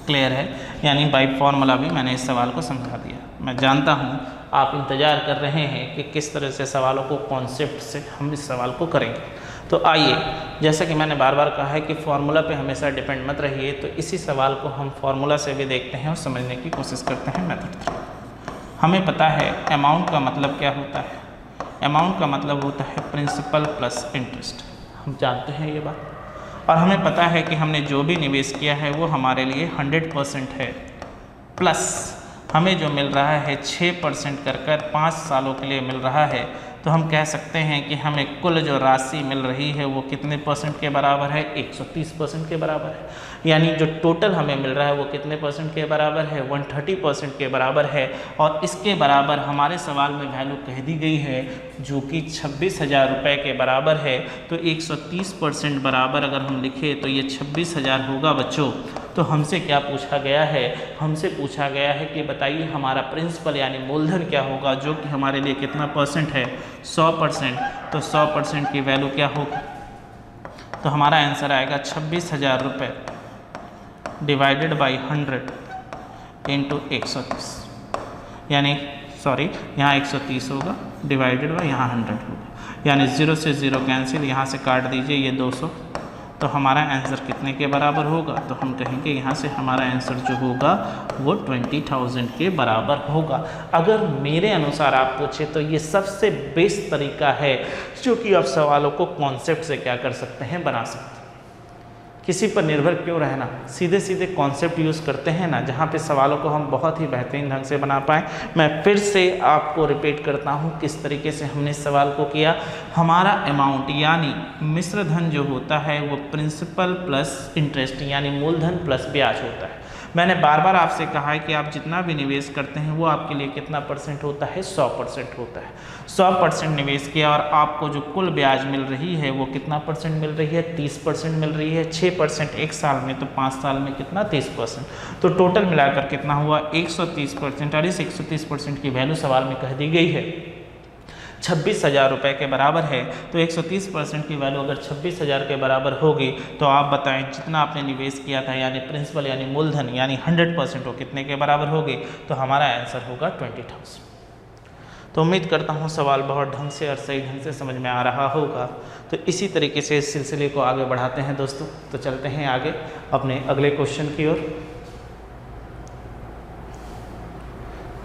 क्लियर है, यानी बाई फॉर्मूला भी मैंने इस सवाल को समझा दिया। मैं जानता हूँ आप इंतज़ार कर रहे हैं कि किस तरह से सवालों को कॉन्सेप्ट से हम इस सवाल को करेंगे। तो आइए, जैसा कि मैंने बार बार कहा है कि फार्मूला पे हमेशा डिपेंड मत रहिए, तो इसी सवाल को हम फार्मूला से भी देखते हैं और समझने की कोशिश करते हैं मेथड थ्रू। हमें पता है अमाउंट का मतलब क्या होता है, अमाउंट का मतलब होता है प्रिंसिपल प्लस इंटरेस्ट, हम जानते हैं ये बात, और हमें पता है कि हमने जो भी निवेश किया है वो हमारे लिए 100% है, प्लस हमें जो मिल रहा है 6% कर 5 सालों के लिए मिल रहा है, तो हम कह सकते हैं कि हमें कुल जो राशि मिल रही है वो कितने परसेंट के बराबर है, 130% के बराबर है, यानी जो टोटल हमें मिल रहा है वो कितने परसेंट के बराबर है, 130% के बराबर है, और इसके बराबर हमारे सवाल में वैल्यू कह दी गई है जो कि 26,000 रुपये के बराबर है। तो 130% बराबर अगर हम लिखें तो ये 26,000 होगा बच्चों। तो हमसे क्या पूछा गया है, हमसे पूछा गया है कि बताइए हमारा प्रिंसिपल यानी मूलधन क्या होगा, जो कि हमारे लिए कितना परसेंट है, 100%। तो 100% की वैल्यू क्या होगी, तो हमारा आंसर आएगा 26,000 रुपये डिवाइडेड बाई 100 इंटू 130, यानी सॉरी यहाँ 130 होगा डिवाइडेड बाई यहाँ 100 होगा, यानी 0 से 0 कैंसिल, यहाँ से काट दीजिए ये 200, तो हमारा आंसर कितने के बराबर होगा, तो हम कहेंगे यहाँ से हमारा आंसर जो होगा वो 20,000 के बराबर होगा। अगर मेरे अनुसार आप पूछे तो ये सबसे बेस्ट तरीका है जो कि आप सवालों को कॉन्सेप्ट से क्या कर सकते हैं, बना सकते हैं। किसी पर निर्भर क्यों रहना, सीधे सीधे कॉन्सेप्ट यूज़ करते हैं ना, जहाँ पे सवालों को हम बहुत ही बेहतरीन ढंग से बना पाएँ। मैं फिर से आपको रिपीट करता हूँ किस तरीके से हमने इस सवाल को किया। हमारा अमाउंट यानी मिश्र धन जो होता है वो प्रिंसिपल प्लस इंटरेस्ट यानी मूलधन प्लस ब्याज होता है। मैंने बार बार आपसे कहा है कि आप जितना भी निवेश करते हैं वो आपके लिए कितना परसेंट होता है, 100% होता है। 100% निवेश किया और आपको जो कुल ब्याज मिल रही है वो कितना परसेंट मिल रही है, 30% मिल रही है। 6% एक साल में, तो 5 साल में कितना, 30%। तो टोटल मिलाकर कितना हुआ, 130%। और इस 130% की वैल्यू सवाल में कह दी गई है 26,000 रुपये के बराबर है। तो 130% की वैल्यू अगर 26,000 के बराबर होगी तो आप बताएं जितना आपने निवेश किया था यानी प्रिंसिपल यानी मूलधन यानी 100% हो कितने के बराबर होगी, तो हमारा आंसर होगा 20,000। तो उम्मीद करता हूँ सवाल बहुत ढंग से और सही ढंग से समझ में आ रहा होगा। तो इसी तरीके से इस सिलसिले को आगे बढ़ाते हैं दोस्तों। तो चलते हैं आगे अपने अगले क्वेश्चन की ओर।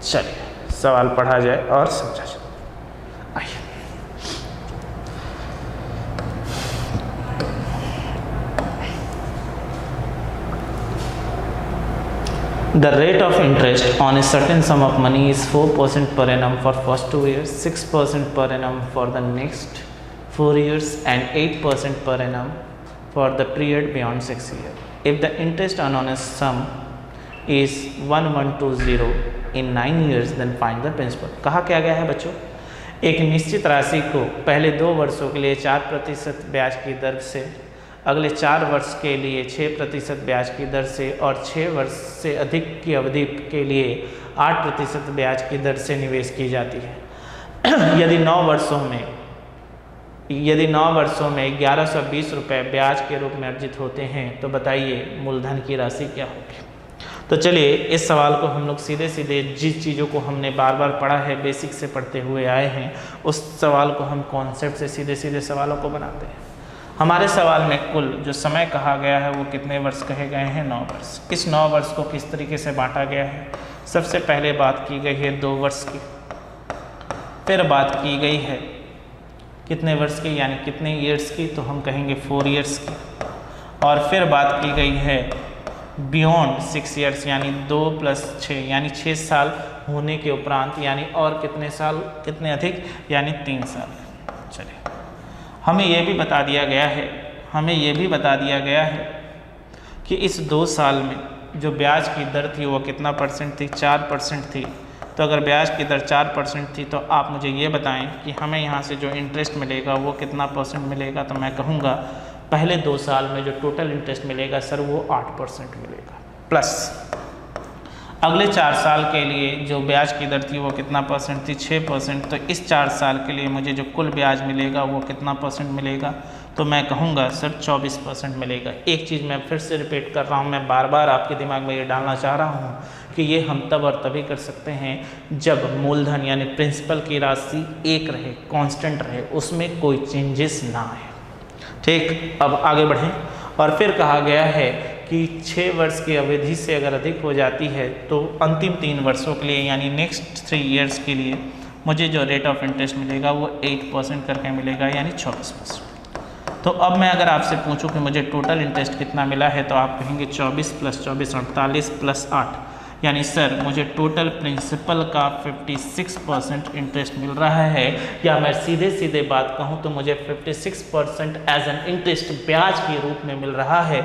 चलिए सवाल पढ़ा जाए और समझा जाए। आइए, the rate of interest on a certain sum of money is 4% per annum for first 2 years, 6% per annum for the next 4 years and 8% per annum for the period beyond 6 years. If the interest on a sum is 1120 in 9 years, then find the principal. कहा क्या गया है बच्चों, एक निश्चित राशि को पहले 2 वर्षों के लिए 4% ब्याज की दर से, अगले 4 वर्ष के लिए 6% ब्याज की दर से और 6 वर्ष से अधिक की अवधि के लिए 8% ब्याज की दर से निवेश की जाती है। यदि 9 वर्षों में 1120 रुपये ब्याज के रूप में अर्जित होते हैं तो बताइए मूलधन की राशि क्या होगी। तो चलिए इस सवाल को हम लोग सीधे सीधे जिस चीज़ों को हमने बार बार पढ़ा है, बेसिक से पढ़ते हुए आए हैं, उस सवाल को हम कॉन्सेप्ट से सीधे सीधे सवालों को बनाते हैं। हमारे सवाल में कुल जो समय कहा गया है वो कितने वर्ष कहे गए हैं, 9 वर्ष। इस 9 वर्ष को किस तरीके से बांटा गया है, सबसे पहले बात की गई है 2 वर्ष की, फिर बात की गई है कितने वर्ष की यानी कितने ईयर्स की, तो हम कहेंगे 4 ईयर्स की, और फिर बात की गई है बियॉन्ड 6 ईयर्स यानी 2 + 6 यानी 6 साल होने के उपरांत, यानी और कितने साल, कितने अधिक यानी 3 साल। चलिए हमें यह भी बता दिया गया है कि इस 2 साल में जो ब्याज की दर थी वो कितना परसेंट थी, 4% थी। तो अगर ब्याज की दर 4% थी तो आप मुझे ये बताएं कि हमें यहाँ से जो इंटरेस्ट मिलेगा वो कितना परसेंट मिलेगा। तो मैं कहूँगा पहले 2 साल में जो टोटल इंटरेस्ट मिलेगा सर वो 8% मिलेगा, प्लस अगले 4 साल के लिए जो ब्याज की दर थी वो कितना परसेंट थी, 6%। तो इस 4 साल के लिए मुझे जो कुल ब्याज मिलेगा वो कितना परसेंट मिलेगा, तो मैं कहूँगा सर 24% मिलेगा। एक चीज़ मैं फिर से रिपीट कर रहा हूँ, मैं बार बार आपके दिमाग में ये डालना चाह रहा हूँ कि ये हम तब और तभी कर सकते हैं जब मूलधन यानी प्रिंसिपल की राशि एक रहे, कांस्टेंट रहे, उसमें कोई चेंजेस ना आए। ठीक, अब आगे बढ़ें। और फिर कहा गया है कि 6 वर्ष की अवधि से अगर अधिक हो जाती है तो अंतिम 3 वर्षों के लिए यानी नेक्स्ट 3 ईयर्स के लिए मुझे जो रेट ऑफ इंटरेस्ट मिलेगा वो 8% करके मिलेगा यानी 24%। तो अब मैं अगर आपसे पूछूं कि मुझे टोटल इंटरेस्ट कितना मिला है तो आप कहेंगे 24 + 24 48 + 8 यानी सर मुझे टोटल प्रिंसिपल का 56% इंटरेस्ट मिल रहा है, या मैं सीधे सीधे बात कहूँ तो मुझे 56% एज एन इंटरेस्ट ब्याज के रूप में मिल रहा है।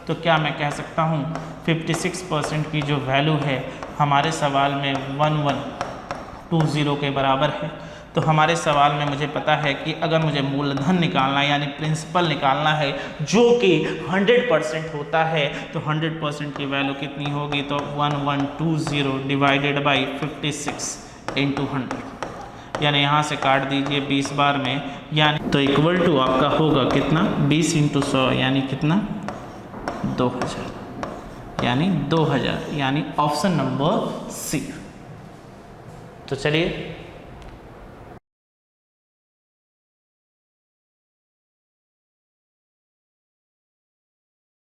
तो क्या मैं कह सकता हूँ 56% की जो वैल्यू है हमारे सवाल में 1120 के बराबर है। तो हमारे सवाल में मुझे पता है कि अगर मुझे मूलधन निकालना यानी प्रिंसिपल निकालना है जो कि 100% होता है तो 100% की वैल्यू कितनी होगी, तो 1120 डिवाइडेड बाई 56 × 100 यानी यहाँ से काट दीजिए 20 बार में, यानी तो इक्वल टू आपका होगा कितना 20 × 100 यानी कितना 2000 यानी 2000 यानी ऑप्शन नंबर सी। तो चलिए